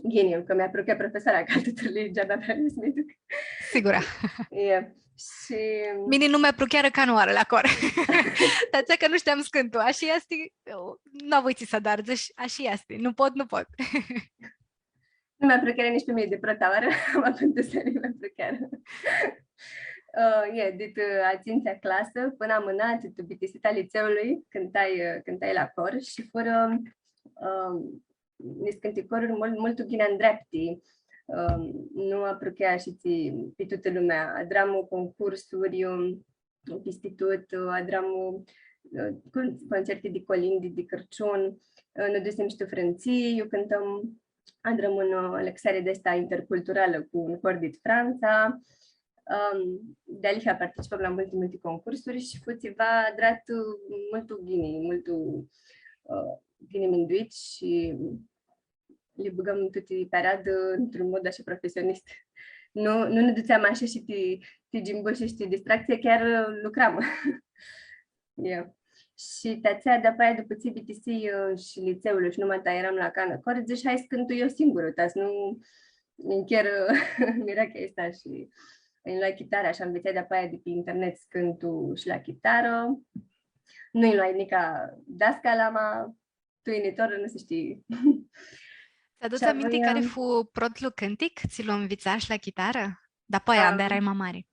Geniu, că mi-a plăcut profesora ca tuturor geaba vreau să mi duc. Sigura. Și... Mine nu mi-a chiar canoară la cor. Dar că nu știam scântul. Așa este, nu voi ți să dar, așa este. Nu pot. Nu mi-a plăcut nici pe mine de protavară, m-a pântă să nu mi-a plăcut. Dit a cincea clasă, până am înalt, bitesita liceului, cântai la cor și fără niște coruri mult ghine în drepti. Nu aprochea și pe toată lumea. Adramu concursuri, pe institut, adramu concerte de colindi, de Crăciun, ne dusem și frânții, eu cântăm, adramu în lexare de asta interculturală cu un cor din Franța. De alicia participăm la multe concursuri și fuțiva adrat ghini minduit și le băgăm toate paradă într-un mod așa profesionist. Nu ne duceam așa și te gimbuși și te distracție, chiar lucram. Și tațea de-apoi după ții BTC și liceul și numai ta eram la cană. Core zici, hai să cântu eu singură, nu chiar mira că asta și îi luai chitară, așa învățai de-apoi de pe internet să cântu și la chitară. Nu-i luai nica dascala, ma tu initoră, nu se știi. Ți-aduți aminte care fu protlu cântic? Ți-l învățași la chitară? Dar apoi abia erai mai mare.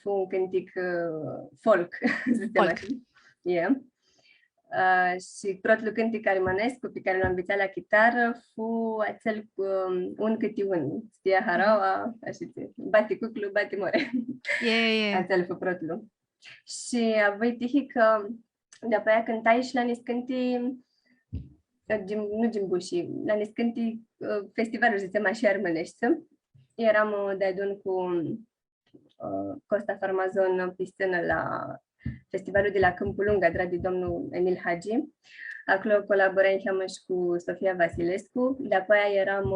Fu un cântic folk. Folk. Și protlu cântic armănescu pe care l-am învățat la chitară fu acel un câte un. Stia haraua, așa zi. Bate cuclu, bate more. Acel fu protlu. Și voi tihi că de-apoi cântai și la niscânti nu gimbuși, la niscânti festivalul zicem așa armănești. Eram de adun cu Costa Farmazon pe scenă la festivalul de la Câmpul Lung, adrat de domnul Emil Hagi. Acolo colaborăm și cu Sofia Vasilescu. De-apoi eram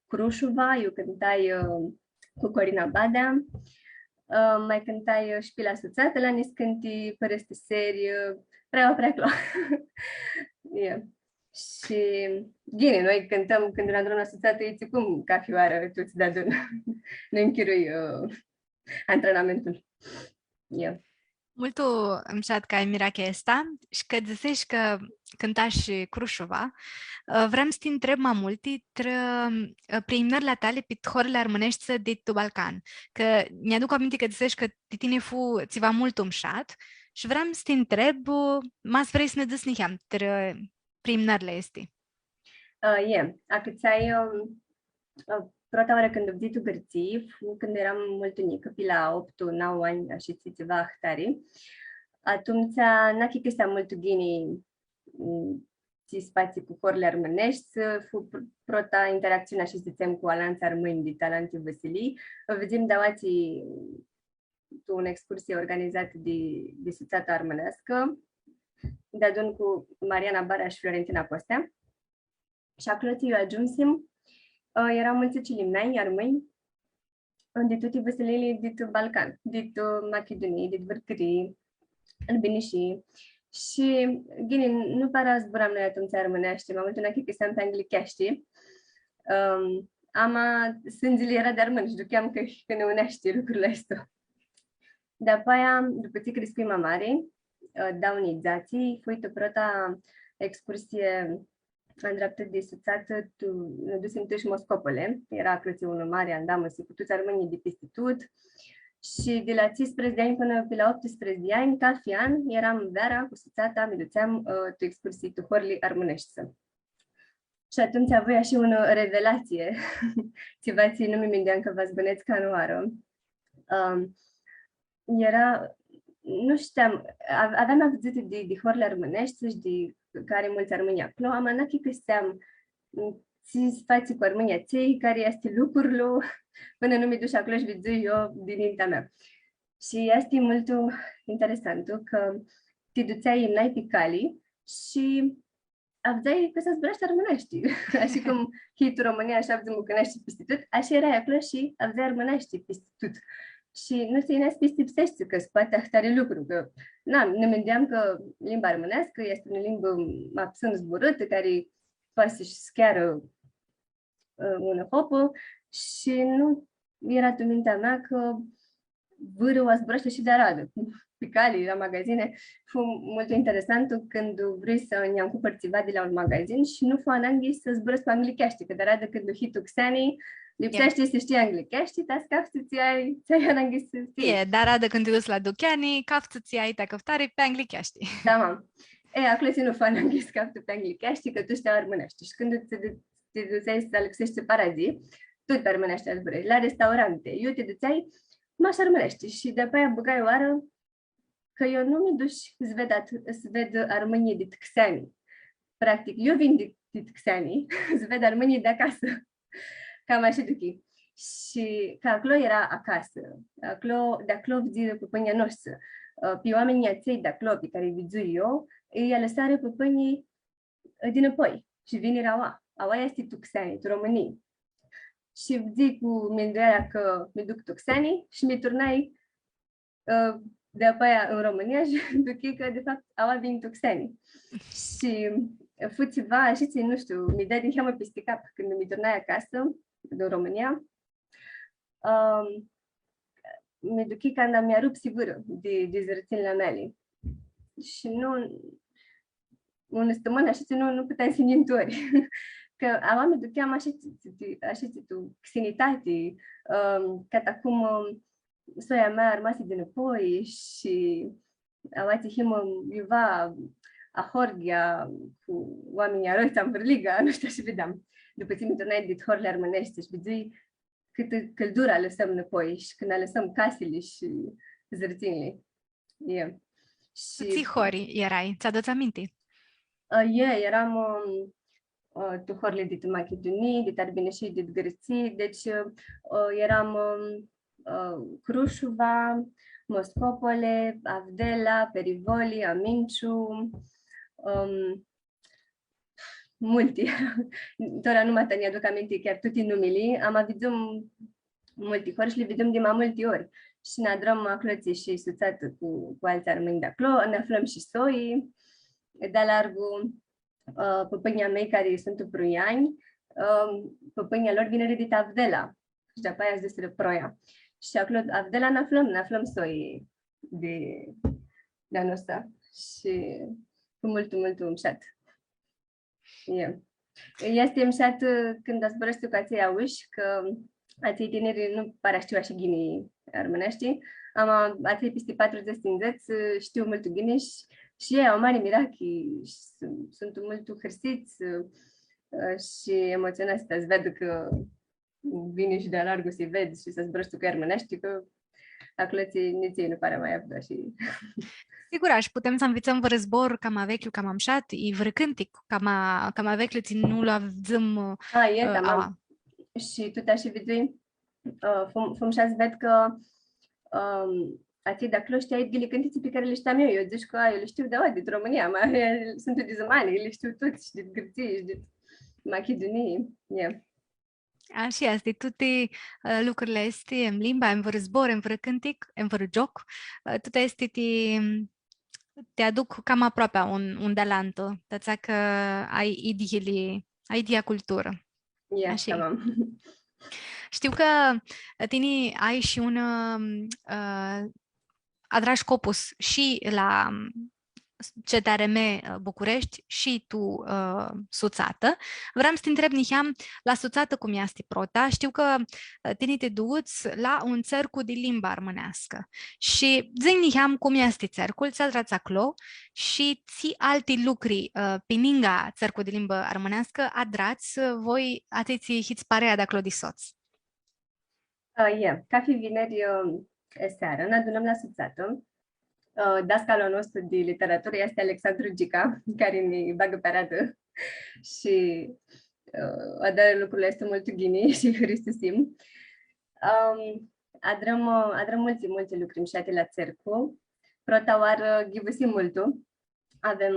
Crușuva, eu cântai cu Corina Badea. Mai cântai Șpila Suțată la niscânti, păreste serie, prea clo. Și gine, noi cântăm când la drona suțată, e cum ca fioară, tu ți de adun. Ne închirui antrenamentul. Multu îmi șat că ai mirache asta și că zicești că cântași Crușova. Vrem să te întreb mai mult preliminările tale pe horele armânești de tu Balcan. Că mi-aduc aminte că zicești că de tine ți-va mult umșat și vrem să te întreb, mai vrei să ne dăsniheam preliminările este. A câți-ai prota oară când obzi tu gărții, când eram mult unică, pe la 8-9 ani, așa ceva ahtari, atunci n-a că stea mult ghini ți spații cu corle armânești, fu prota interacțiunea și zicem cu Alanța Armâni de Talantii Vasilii. Vedem dawații tu o excursie organizată de suțată armânească, de adun cu Mariana Bara și Florentina Postea. Și acolo eu ajunsim, erau mulți cilimnai, armâni, de toate văsălile din Balcan, din Macedonie, din Vârcării, Albinișii. Și, gine, nu para zburam noi atunci armânești, mai mult în că sunt anglichești. Ama sângele era de armân și duceam că ne unește lucrurile astea. După aia, după ce crescui mare, da unizații, fuită prota excursie îndreaptă de suțată, ne dusem și Moscopole, era clății unul mare, andam să putuți armânii de peste tot. Și de la 15 de ani până pe la 18 de ani, ca fian, eram vera cu suțata, mi duceam tu excursie, tu horli armânești. Și atunci avea și o revelație. Ceva ce nu mi gândeam că vă zbăneți ca nuară. Era, nu știam, aveam auzit de horle armânești și de care mulți armâni acolo, am anat că știam ce faci cu armânia cei, care este lucrul, până nu mi duc acolo și văd eu din mintea mea. Și este mult interesant că te duceai în pe cali și aveai că să zbrești armânești. Așa cum hitul România, așa avem Bucănești peste tot, așa erai acolo și aveai armânești peste tot. Și nu se ineți peste psești, că spate ahtare lucru, că ne gândeam că limba românească este o limbă absent zburâtă, care poate să-și schiară una hopă și nu era în mintea mea că vârâul a zburăște și de aradă. Pe cali, la magazine, fu mult interesant când vrei să ne-am cumpărat de la un magazin și nu fu ananghi să zburăți pe anglichești, că de aradă când hitu xeni, lipsește să știi anglichești, dar scaf să-ți ai ananghi să știi. Dar aradă când te duci la Ducheani, caf să-ți ai tacăftare pe anglichești. Da, mam. Acolo nu fu ananghi scaf pe anglichești, că tu știi armânești. Și când te duceai să alexești parazii, tot pe armânești zburăi. La restaurante, eu te duceai, m-aș armânești și de-apoi băgai oară că eu nu mi duci să ved armânie de Txani. Practic, eu vin de Txani, să ved armânie de acasă. Cam așa duc. Și că acolo era acasă. De acolo viziră pe pâinea noastră. Pe oamenii aței de acolo, pe care vizu eu, îi lăsare pe pâinii dinapoi. Și vin era aua este Txani, tu Românii. Și zic cu minduirea că mi duc Txani și mi turnai de-apoi în România și duc că, de fapt, au venit Tuxeni. Și fu ceva, și nu știu, mi dai din cheamă peste cap când mi turnai acasă, din România. Mi duc când mi-a rupt sigură de zărținile mele. Și nu, un stămân, așa nu puteam să întori. Că am mi duceam așa tu xinitate, că acum soia mea a rămas dinapoi și am himă iuva a Horgia cu oamenii arăți în Vârliga, nu știu, și vedeam. După ce mi turnai de horle armânești și vedui câtă căldură lăsăm înapoi și când lăsăm casele și zărținile. Yeah. Și hori erai? Ți-aduți aminte? Eram tu horle de Macedonie, de Tarbinești, de Gărții, deci eram Crușuva, Moscopole, Avdela, Perivoli, Aminciu, multi. Doar nu mă aduc aminte chiar tutti numele. Am avut multi ori și le vedem de mai multe ori. Și ne adrăm acloții și suțată cu alți armâni de acolo, ne aflăm și soi, de largul păpânia mei care sunt pruiani, păpânia lor vine de Avdela și de apoi ați despre Proia. Și acolo, Avdela ne aflăm soi de anul ăsta și cu mult umșat. Este umșat când ați bărăști cu aței auși, că aței tineri nu pare știu așa ghini armânești. Am aței peste 40-50, știu mult ghini și ei au mari mirachi, sunt mult hârsiți și emoționați să văd că vine și de-a largul să-i vezi și să zbrăști cu armânești, că acolo nici nu pare mai avea și... Sigur, aș putem să învățăm vă războr cam avechiu, cam amșat, i vrăcântic, cam avechiu ți nu la vzâm... tamam. Și tu te-aș vedui, fum și-ați ved că ații de acolo știai ghile cântiții pe care le știam eu. Eu zici că eu le știu de România, sunt de zămani, le știu toți, și de Gârții, și de Macedonie. Așa este, toate lucrurile este în limba, în războr, în cântic, în joc, toate este te aduc cam aproape un delanto, dați că ai idea cultură. Yeah, Așa. tamam. Știu că tini ai și un atragi Scopus și la CTRM București și tu Suțată. Vreau să te întreb, Niheam, la Suțată cum este prota? Știu că tine te duți la un cercu de limba armânească și zi, Niheam, cum este cercul, ți atrați acolo și ți alte lucruri pe ninga cercul de limbă armânească adrați voi ateți hiți parea de acolo de soț. Yeah. Ca fi vineri seară, ne adunăm la Suțată. Dascalul nostru de literatură este Alexandru Gica, care ne bagă pe arată și adără lucrurile este mult ghini și Hristusim. Adrăm mulți lucruri mișate la cercu. Prota oară ghivusim multul. Avem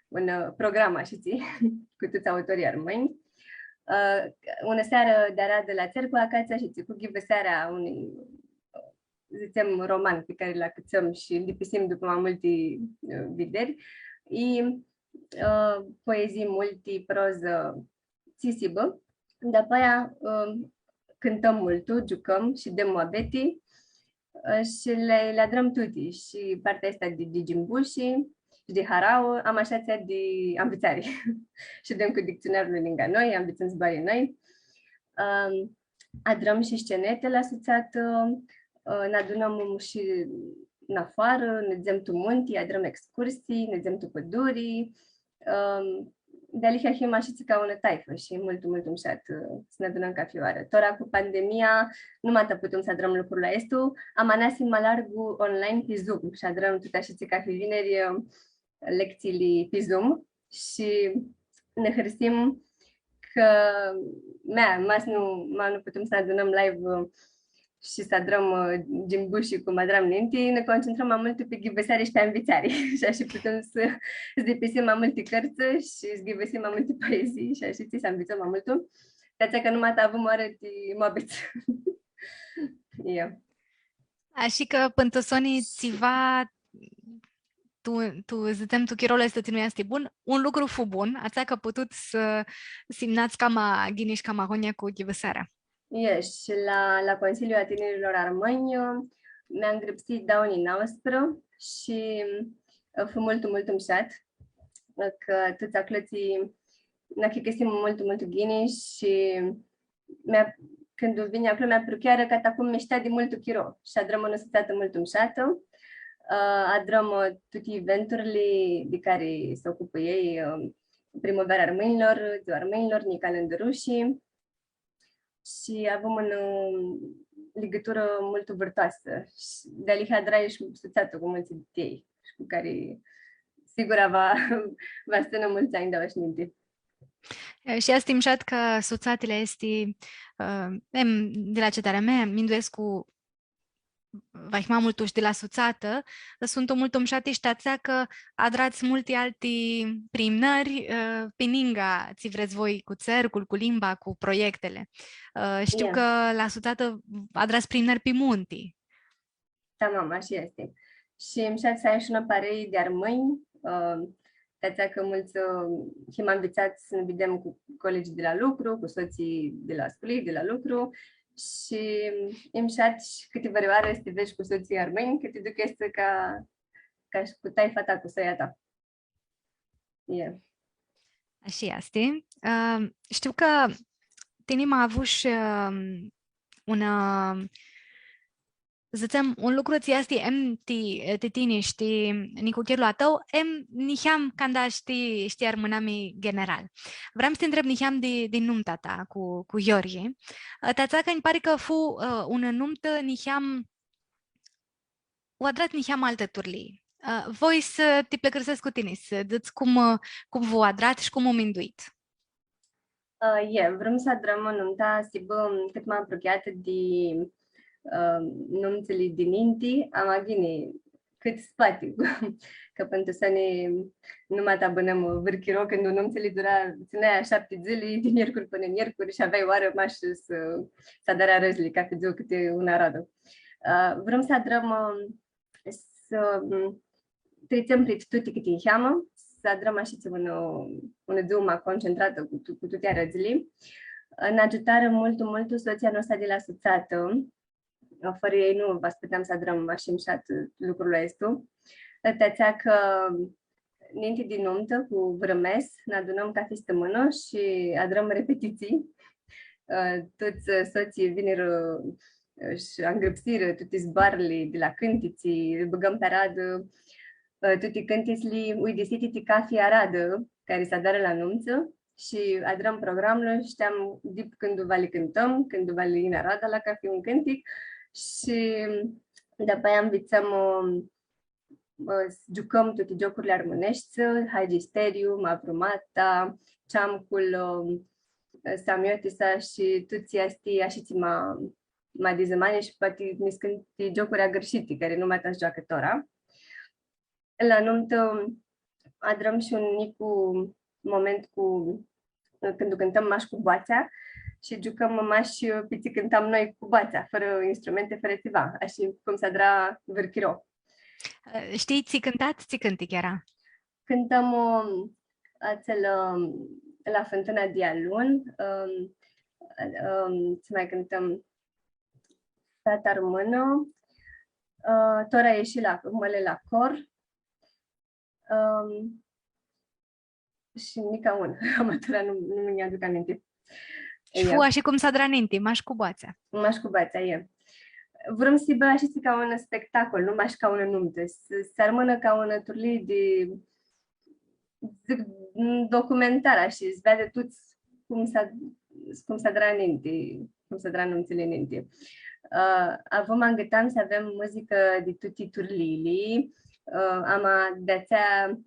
un program, așa cu toți autorii armâni. Una seară de aradă la cercu, acația și cu ghivă seara unui zicem roman pe care îl acățăm și îl lipisim după mai multe videri. Și poezii multi, proză țisibă. După aia cântăm multul, jucăm și dăm moabeti și le adrăm tuti. Și partea asta de gimbuși și de harau, am așa de ambițari. Și dăm cu dicționarul lângă noi, ambițăm zbaie noi. Adrăm și scenete la Suțată, ne adunăm și în afară, ne zem tu munti, adrăm excursii, ne zem tu pădurii. De alicia hima și ca una taifă și mult mișat să ne adunăm ca fioară. Tora cu pandemia nu mai putem să adrăm lucrurile la estul, am anasim malargu online pe Zoom și adrăm tot așa ca fi vineri lecțiile pe Zoom și ne hărsim că nu putem să adunăm live și să adrăm gimbușii cum adram ninti, ne concentrăm mai mult pe ghivăsare și pe ambițare. Și așa putem să depisim mai multe cărți și să ghivăsim mai multe poezii și așa să ambițăm mai mult. De că numai avem oare de moabiți. Așa că pântasonii țiva tu zicem tu chirolul este nu este bun, un lucru fu bun, ați că putut să simnați cama ghiniș cama honia cu ghivăsarea. Și la Consiliul Atinerilor Armâni mi-am gripsit daunii noastră și fu mult mișat că toți aclății ne-a găsit mult ghini și când vine acolo mi-a pruchiară că acum miștea de mult chiro și adrăm o năsățată mult mișată. Adrăm toate eventurile de care se ocupă ei, primăvara armânilor, ziua armânilor, ne calendărușii și avem o legătură mult vârtoasă. De aliha dragi și suțată cu mulți de ei, cu care sigur va stănă mulți ani de oșninte. Și ați timșat că suțatele este de la CTRM, Minduescu Vaihma multuși de la Suțată, sunt o mult omșate ștațea că adrați multe alte primnări pe ninga ți vreți voi cu cercul, cu limba, cu proiectele. Știu că la Suțată adrați primnări pe munti. Da, mama, așa este. Și îmi să ai și un aparei de armâni, tațea că mulți m-am ambițat să ne vedem cu colegii de la lucru, cu soții de la sculi, de la lucru, și îmi și câteva oară să te vezi cu soții armâni, că te duc este ca și cu taifa ta, cu soia ta. Așa este. Știu că tenim a avut și zicem, un lucru ți este te tine știi nicu chirul tău, niheam canda știi armânami general. Vreau să te întreb niheam de numta ta cu Iorie. Tața că îmi pare că fu un numt niheam o adrat niheam alte turlii. Voi să te plecărsesc cu tine, să dăți cum vă adrat și cum o minduit. Vrem să adrăm numta sibă cât mai apropiată de numțele din Inti, am agine cât spate, că pentru să nu mai abonăm vârchiro când numțele dura, ținea 7 zile, din miercuri până miercuri și aveai oară maș să adarea răzli, ca câte câte una radă. Vrem să adrăm, să tricem prin tuti câte încheamă, adrăm așa un duma concentrată cu tutti arăzili. Ne ajutară mult soția noastră de la Suțată. Fără ei nu vă puteam să adrăm așa lucrul ăsta. Tățea că Ninti din nuntă cu vrămes, ne adunăm ca stămână și adrăm repetiții. Toți soții vineri și îngrăpsiră, toți zbarli de la cântiții, băgăm pe radă, toți cântițli, uidisiti cafi aradă, care se adară la nunță și adrăm programul, știam dip când le cântăm, când le în arada la cafi un cântic și după aia învățăm jucăm toate jocurile armânești, Haigisteriu, Mavrumata, Ceamcul, Samiotisa și toți astea și ma dizemane și poate ne scânti jocuri agărșite, care nu mai tați joacă tora. La nuntă adrăm și un micu moment când cântăm maș cu boața și jucăm maș piți cântam noi cu boața, fără instrumente, fără ceva, așa cum se adra vârchiro. Știi, ți cântic era? Cântăm la Fântâna de Alun, ce mai cântăm Fata Română, Tora ieși la cor și mica un, amatura nu mi aduc aminte. Și fu așa cum s-a dranenti, maș cu boața. Maș cu boața, e. Vrem să bă așa ca un spectacol, nu maș ca un nuntă, să rămână ca un turli de documentar, așa, să vede toți cum s-a dranenti, cum s-a dranunțile ninte. Avem angătam să avem muzică de tutti turlili, ama de-ațea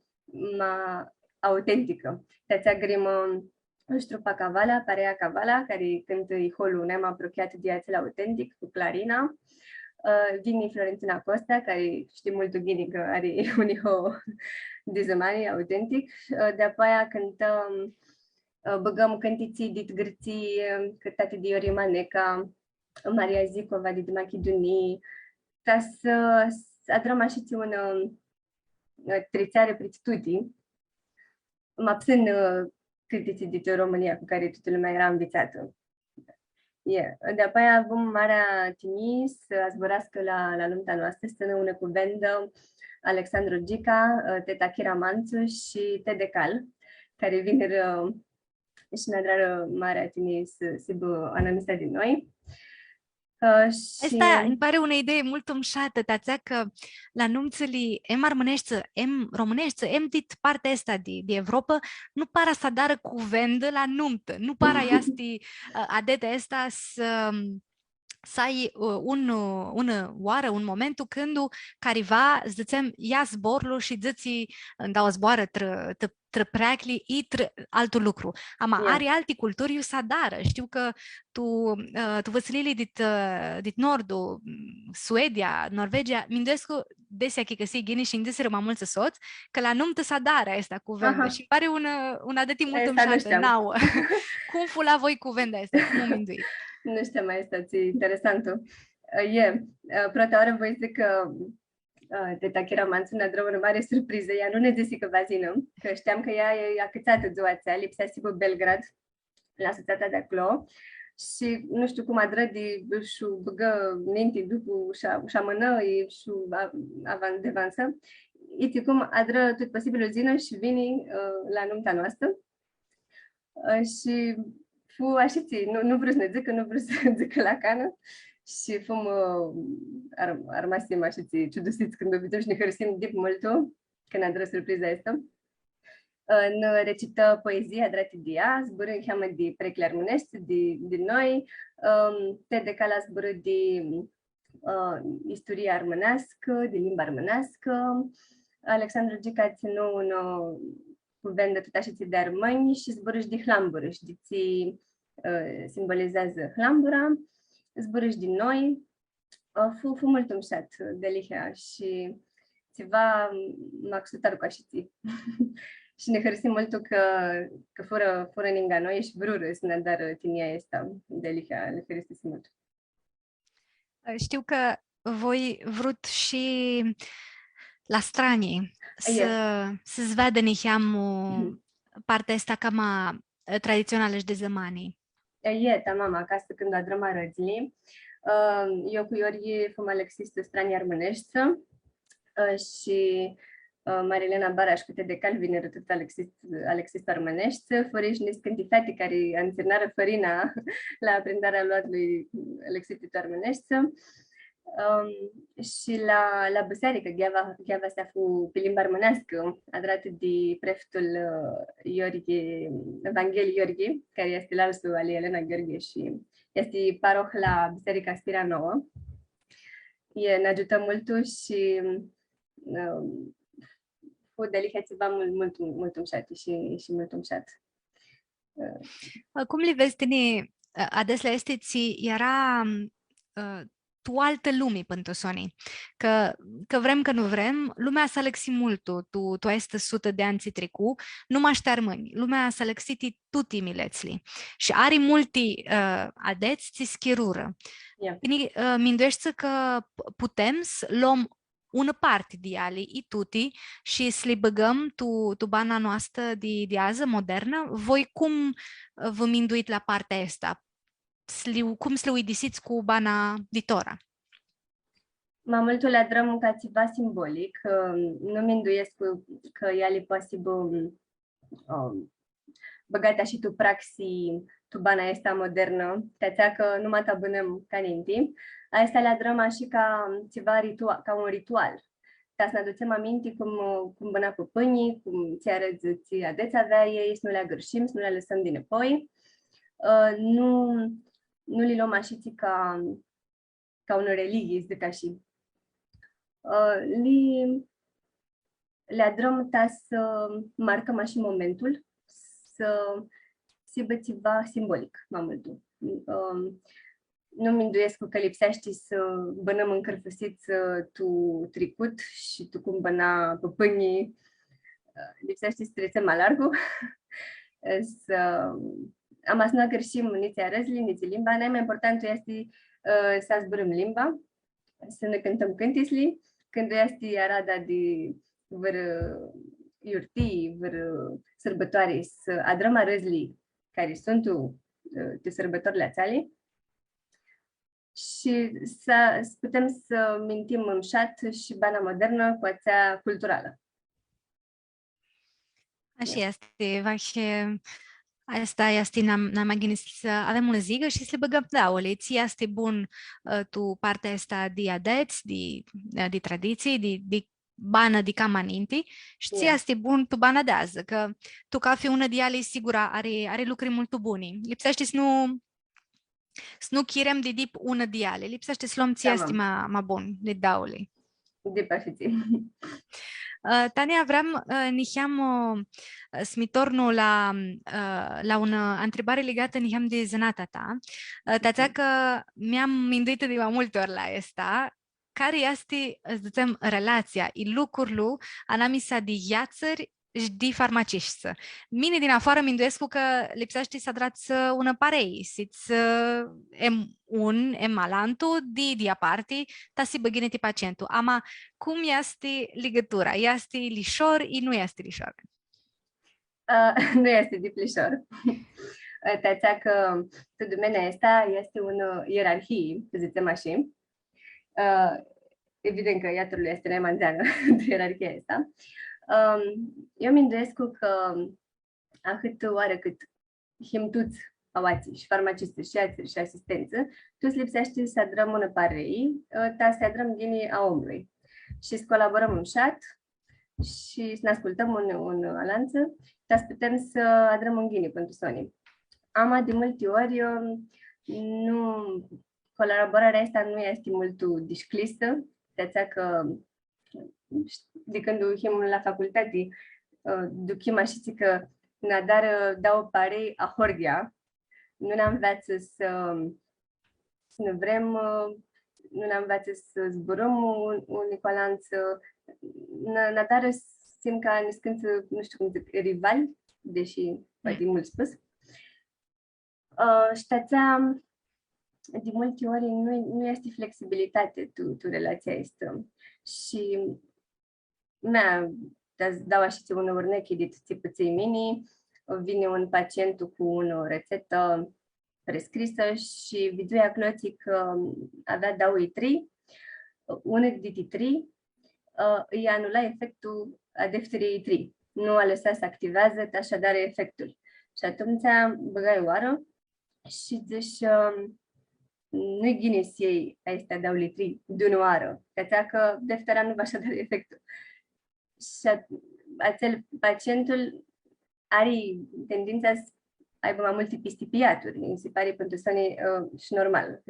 autentică. De-ațea grimă Strupa Cavala, Parea Cavala, care cântă Iholul ne-am apropiat de ațel autentic cu clarina. Vini Florentina Costa, care știe mult bine că are un iho de zămani autentic. De-apă aia cântăm, băgăm cântiții dit gârții, cântate de Iori Maneca, Maria Zicova de Machidunii, ca să adrăm așa un trițeare prit tuti. Mă psân cântiții din România cu care toată lumea era învățată. De-apă aia avem Marea Timis să zburască la nunta noastră, să ne une cu vendă Alexandru Gica, Teta Chira Manțu și Tedecal, care vin și ne adrară Marea Timis să bă anamista din noi. Asta îmi pare o idee mult umșată, tațea că la nunțele em armânești, em românești, em dit partea asta de Europa, nu para să dară cu vendă la nuntă, nu para iasti adete asta să ai un momentul când cariva zicem ia zborul și ziții dau zboară preacli i altul lucru. Ama are alte culturi să dară. Știu că tu vățlili dit nordul, Suedia, Norvegia, mindescu desea că si gini și indesere mai mulți soți, că la nuntă să dară asta cu vendă și pare un adătii mult îmșată, nouă. Cum fu la voi cu venda asta? Cum mindui? Nu știu, mai este interesantă. Prota oară voi zic că Teta Chira Manțu ne-a drău o mare surpriză. Ea nu ne zice că vazină, că știam că ea e acățată zoațea, lipsea sigur Belgrad, la societatea de acolo. Și nu știu cum adră și băgă minte după și amână și avansă. Iti cum adră tot posibilul zină și vine la nunta noastră. Și fu așa nu vreau să ne zică, nu vreau să zică la cană. Și fum armasim așa ciudusiți când obicei și ne hărăsim dip multul când adră surpriza asta. Ne recită poezia dratidia, zburând cheamă de precle armânești, de noi, te decala zbură de istoria armânească, de limba armânească. Alexandru Gica ținu un cuvânt de tot așa de armâni și zburâși de hlamburi, și simbolizează hlambura. Zburâși din noi, fu mult umșat de lihea și ceva m-a excitat cu așa și ne hărăsim mult că fără ninga noi și vrură să ne dară tinia asta de lihea, le hărăsim mult. Știu că voi vrut și la strani, Je. să-ți vadă niheamu partea asta cama tradițională și de zămanii. Je, tamam, acasă când adrăm arățile. Eu cu Iorghe fum Alexis de strani armânești și Marilena Baraș câte de calvine rătut Alexis armânești, fără și nescânti fete care înțernară fărina la aprindarea lui Alexis armânești. Și la biserică, gheava asta fu pe limba românească, adrată de preftul Gheorghe, Evanghelie Gheorghe, care este lalsul al Elena Gheorghe și este paroh la Biserica Spirea Nouă. Ne ajută mult și fu delicațiva mult umșat și mult umșat. Cum li vezi tine, adesea este ți era tu altă lumii pentru Sony. Că vrem, că nu vrem, lumea s-a lexit mult tu ai 100 de ani trecut, nu mă aștearmâni. Lumea s-a lexit tutti milețli. Și are multi adeți ți schirură. Yeah. Minduiește că putem să luăm una parte de ali i tutti și să le băgăm tu bana noastră de azi modernă. Voi cum vă minduit la partea asta? Cum să le uidisiți cu bana ditora? Mai multul la drum ca ceva simbolic. Nu mi-nduiesc că ea le posibil băgata și tu praxi tu bana asta modernă, că nu mă tabânem ca ninti. Asta la drama și ca ceva ritual, ca un ritual. Ca să ne aducem aminte cum băna păpânii, cum ți arăți adeți avea ei, să nu le agârșim, să nu le lăsăm dinapoi. Nu le luăm așa ca o religie, zic așa. Le adrăm ta să marcăm așa momentul, să aibă ceva simbolic, mai mult. Nu mi-nduiesc că lipsește să bănăm încărfăsiți tu trecut și tu cum băna păpânii, lipsește să trecem alargul. Am să nu gărșim nici arăzli, nici limba, mai importantul este să zburăm limba, să ne cântăm cântisli, când este arada de văr iurtii, văr sărbătoare, să adrăm arăzli care sunt de sărbătorile țale și să putem să mintim îmșat și bana modernă cu ațea culturală. Așa este, asta este, n-am mai gândit să avem o zigă și să le băgăm, da, o lecție, este bun tu partea asta de adeți, de tradiții, de bană de camaninti și ți este bun tu bana de azi, că tu ca fi una de ele, sigur, are lucruri mult bune. Lipsește să nu chirem de dip una de ele, lipsește să luăm ți este mai bun, de daule. De pașiți. Tania, vreau niheam smitornu la una întrebare legată niheam de zânata ta. Tațea că mi-am minduit de mai multe ori la asta. Care este, îți zicem, relația, lucrul anamisa de iațări și de farmaciști. Mine din afară minduiesc că lipsește să adrați una parei, să-ți malantu de aparte, ta si băghineti pacientul. Ama cum este legătura? Este lișor, nu este lișor? Nu este de lișor. Tațea că domeniul ăsta este o ierarhie, să zicem așa. Evident că iatrul este nemanzeană de ierarhia asta. Eu mi-ndoiesc că cât oarecât himtuți awații și farmacisti și iațări și asistență, tu îți lipsește să adrăm una parei, ta să adrăm ghinii a omului. Și să colaborăm în chat și să ne ascultăm un alanță, ca să putem să adrăm un ghinii pentru Sony. Ama de multe ori colaborarea asta nu este mult disclisă, de că de când ducem la facultate, ducem așa că ne dau parei a horgia, nu ne învață să ne vrem, nu ne învață să zburăm un nicolanț, ne dară simt ca ne scânță, nu știu cum zic, rivali, deși poate mult spus. Și de multe ori nu este flexibilitate tu relația asta. Și dau așa un urnechi de țipuței mini, vine un pacient cu o rețetă prescrisă și viduia cloții că avea daui 3, unul dintre 3 îi anula efectul a defteriei 3. Nu a lăsat să activează, așadar efectul. Și atunci băgai oară și zici, nu-i gine să iei astea dau litri de una oară, că deftera nu va așa da efectul. Și pacientul are tendința să aibă mai multe pistipiaturi. Mi se pare pentru Sony și normal,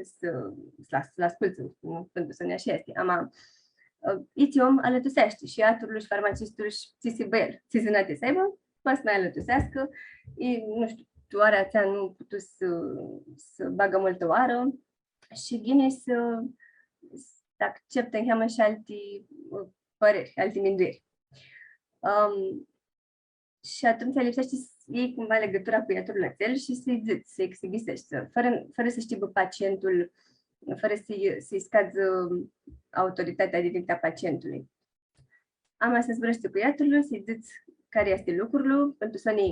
să ascultă, pentru Sony așa este. Iti om alătusește și aturul și farmacistul și ți se băiel, ți se nate să aibă, poate să mai alătusească, nu știu, oarea ația nu putu să bagă multă oară și ghine să acceptă în cheamă și alte păreri, alte minduiri. Și atunci lipsește să iei cumva legătura cu iaturul lățel și să-i zici, să-i exhibisești, fără să știi pacientul, fără să-i scazi autoritatea directă a pacientului. Am să zbrăște cu iaturul, să-i zici care este lucrul, pentru să ne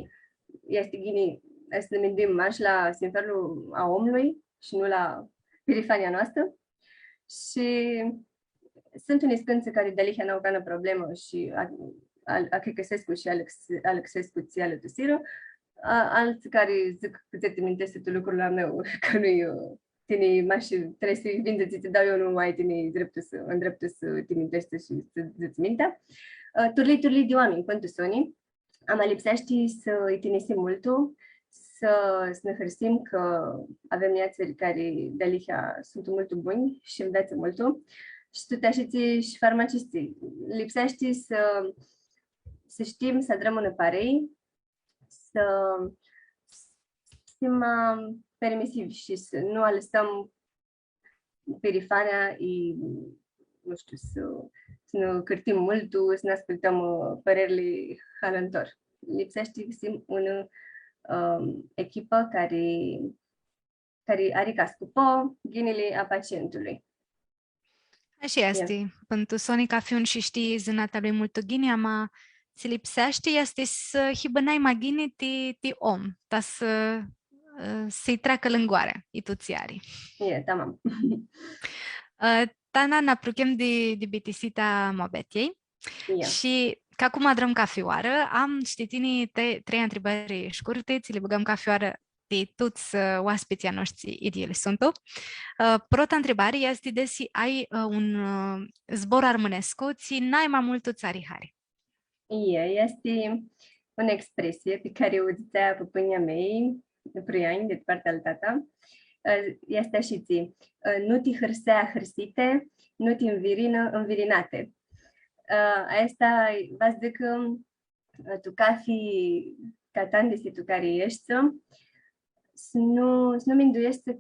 este ghini, să ne gândim așa la simțărul a omului și nu la perifania noastră. Și sunt unii scânțe care de lihea n-au cană problemă și Achicăsescu și Alexescu ți alătusiră, alții care zic că ți mintesc tu lucrul la meu, că nu-i tine mași, trebuie să-i vinde, ți dau eu, nu ai tine dreptul să te mintește și să-ți mintea. Turlii de oameni, pentru Sony, am lipsește să îi tinesim multul, să ne hărsim că avem iațări care de lihea sunt mult buni și înveță multul. Și tu te așiți și farmacistii. Lipsește să știm să rămână parei, să fim permisivi și să nu lăsăm perifania, nu știu, să ne cârtim mult, să ne ascultăm părerile halăntor. Lipsește să găsim o echipă care are ca scopă ghinile a pacientului. Așa este. Pentru Sonica fiun și știi zânata lui mult ghini, ama se lipsește este să hibănai magini ti om, ta să-i treacă lângoare, i tu țiari. Tamam. Tana napruchem de bitisita mobetiei și ca cum adrăm cafioară, am știtini trei întrebări scurte, ți le băgăm cafioară de toți oaspeții noștri ideali sunt. Prota întrebare este de si ai un zbor armânescu, ți n-ai mai mult țarihari. Este o expresie pe care o zicea păpânia mei de ani de partea al tata. Este așa zi, nu ti hârsea hârsite, nu ti învirină învirinate. Asta vă zic că tu ca fi catandisi tu care ești, să nu minduiește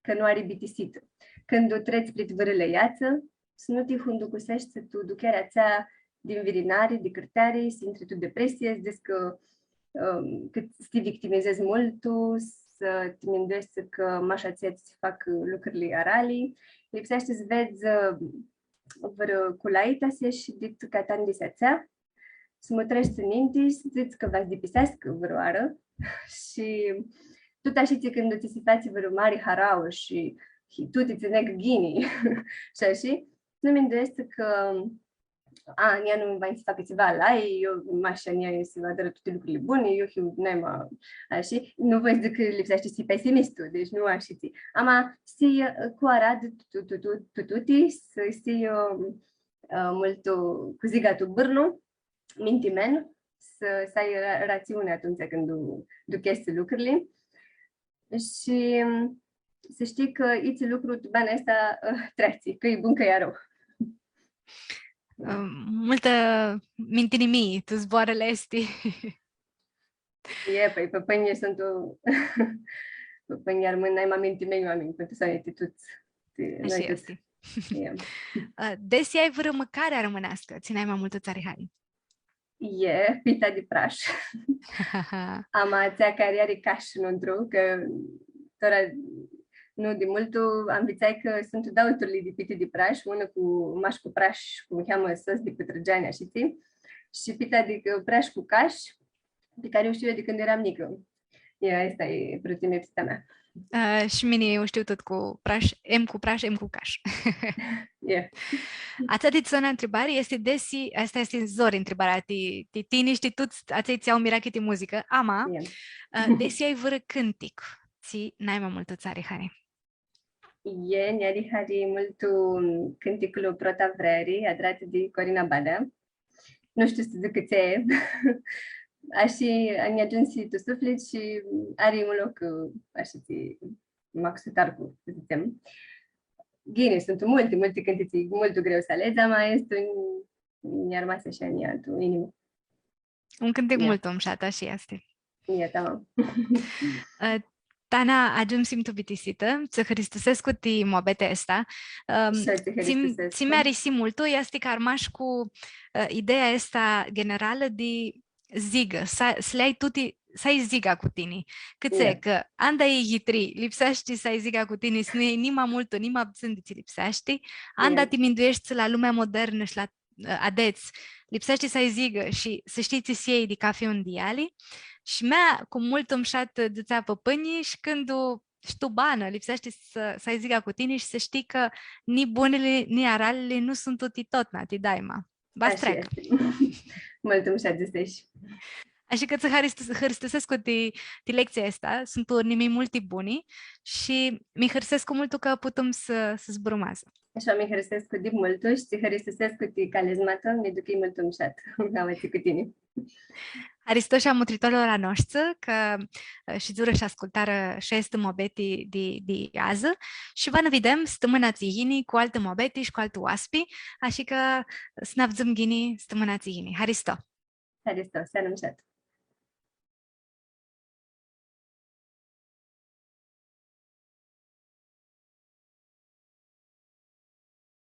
că nu are bitisită. Când o treci prin vârâle iață, să nu te hunducusești tu ducherea țea din virinare, de cârtare, să intri tu depresie, să că să te victimizezi mult, să te minduiești că mașa ți fac lucrurile arali. Lipsește să vezi vreo culaita și dit catandisi țea, să mă treci în minte, să zici că v-ați dipisească vreo ară și tot așa când ți se face vreo mare harau și tu te țineg ghini și așa, nu mi îndoiește că ea nu va să facă ceva la ei, eu mașa ea să vă adără toate lucrurile bune, eu n-ai așa, nu vă zic că lipsește să pesimistul, deci nu așa ți. Ama să cu arad tututi, să mult cu zigatul bârnu, mintimen, să ai rațiune atunci când duchezi lucrurile și să știi că iți lucru banii ăsta treați, că e bun, că e rău. Multă mintinimii, tu zboarele esti. Păi păpănie sunt o... Păpănie ar mâna, mai mintimei oameni, pentru să ai tuți. Așa este. Desi ai vreo mâncare rămânească, țineai mai multă țarihari. Pita de praș. Am ațea care are caș înăuntru, că Nu, de mult am vițai că sunt douături lipite de praș, una cu maș cu praș, cum cheamă sos de pătrăgeani, așa ții, și pita de praș cu caș, pe care o știu eu de când eram mică. Asta e proteina mea. Și mine eu știu tot cu praș, M cu praș, M cu caș. Yeah. Ața zona întrebare este desi, asta este zori întrebarea, ti tiniști tu aței ți-au mirakiti muzică, ama, desi ai vără cântic, ți n-ai mai multă țari, Hari. Niari hari multu cânticul Prota Vrării, adrat de Corina Badă. Nu știu să zic ce e. Așa mi-a ajuns și tu suflet și are un loc, așa ți maxutar cu, să zicem. Gine, sunt multe cântiții, mult greu să alegi, dar mai este mi-a rămas așa în ea, tu inimă. Un cântec mult umșat, așa este. Ia, tamam. Tana ajunsim tu bitisită, să Hristusescu ti mobete esta. Ți mi-arisi multo, este că armaș cu ideea asta generală de zigă, să le-ai tuti, să-i ziga cu tine. Cât că anda e hitri, lipsești să-i ziga cu tine, să nu e nima multo, nima abțând ți lipsești, anda ti minduiești la lumea modernă și la adeți, lipsești să-i zigă și să știți să iei de cafe un diali și mea cu mult îmșat dățea păpânii și când știu bană, lipsește să-i ziga cu tine și să știi că ni bunele, ni aralele nu sunt tot nati daima. Bas trec. Mult îmșat dăsești. Așa că să hărstăsesc ti lecția asta, sunt nimi multi buni și mi hărstesc mult că putem să zbrumază. Așa mi hărstesc de mult și ți hărstăsesc cu ti calezmată, mi duc mult îmșat, am cu tine. Aristoșa mutritorilor noștri, că și zură și ascultară șest mobeti de ază și vă ne vedem stămânați hini cu alte mobeti și cu alte oaspi, așa că snavzăm ghini stămânați hini. Haristo! Haristo, să nu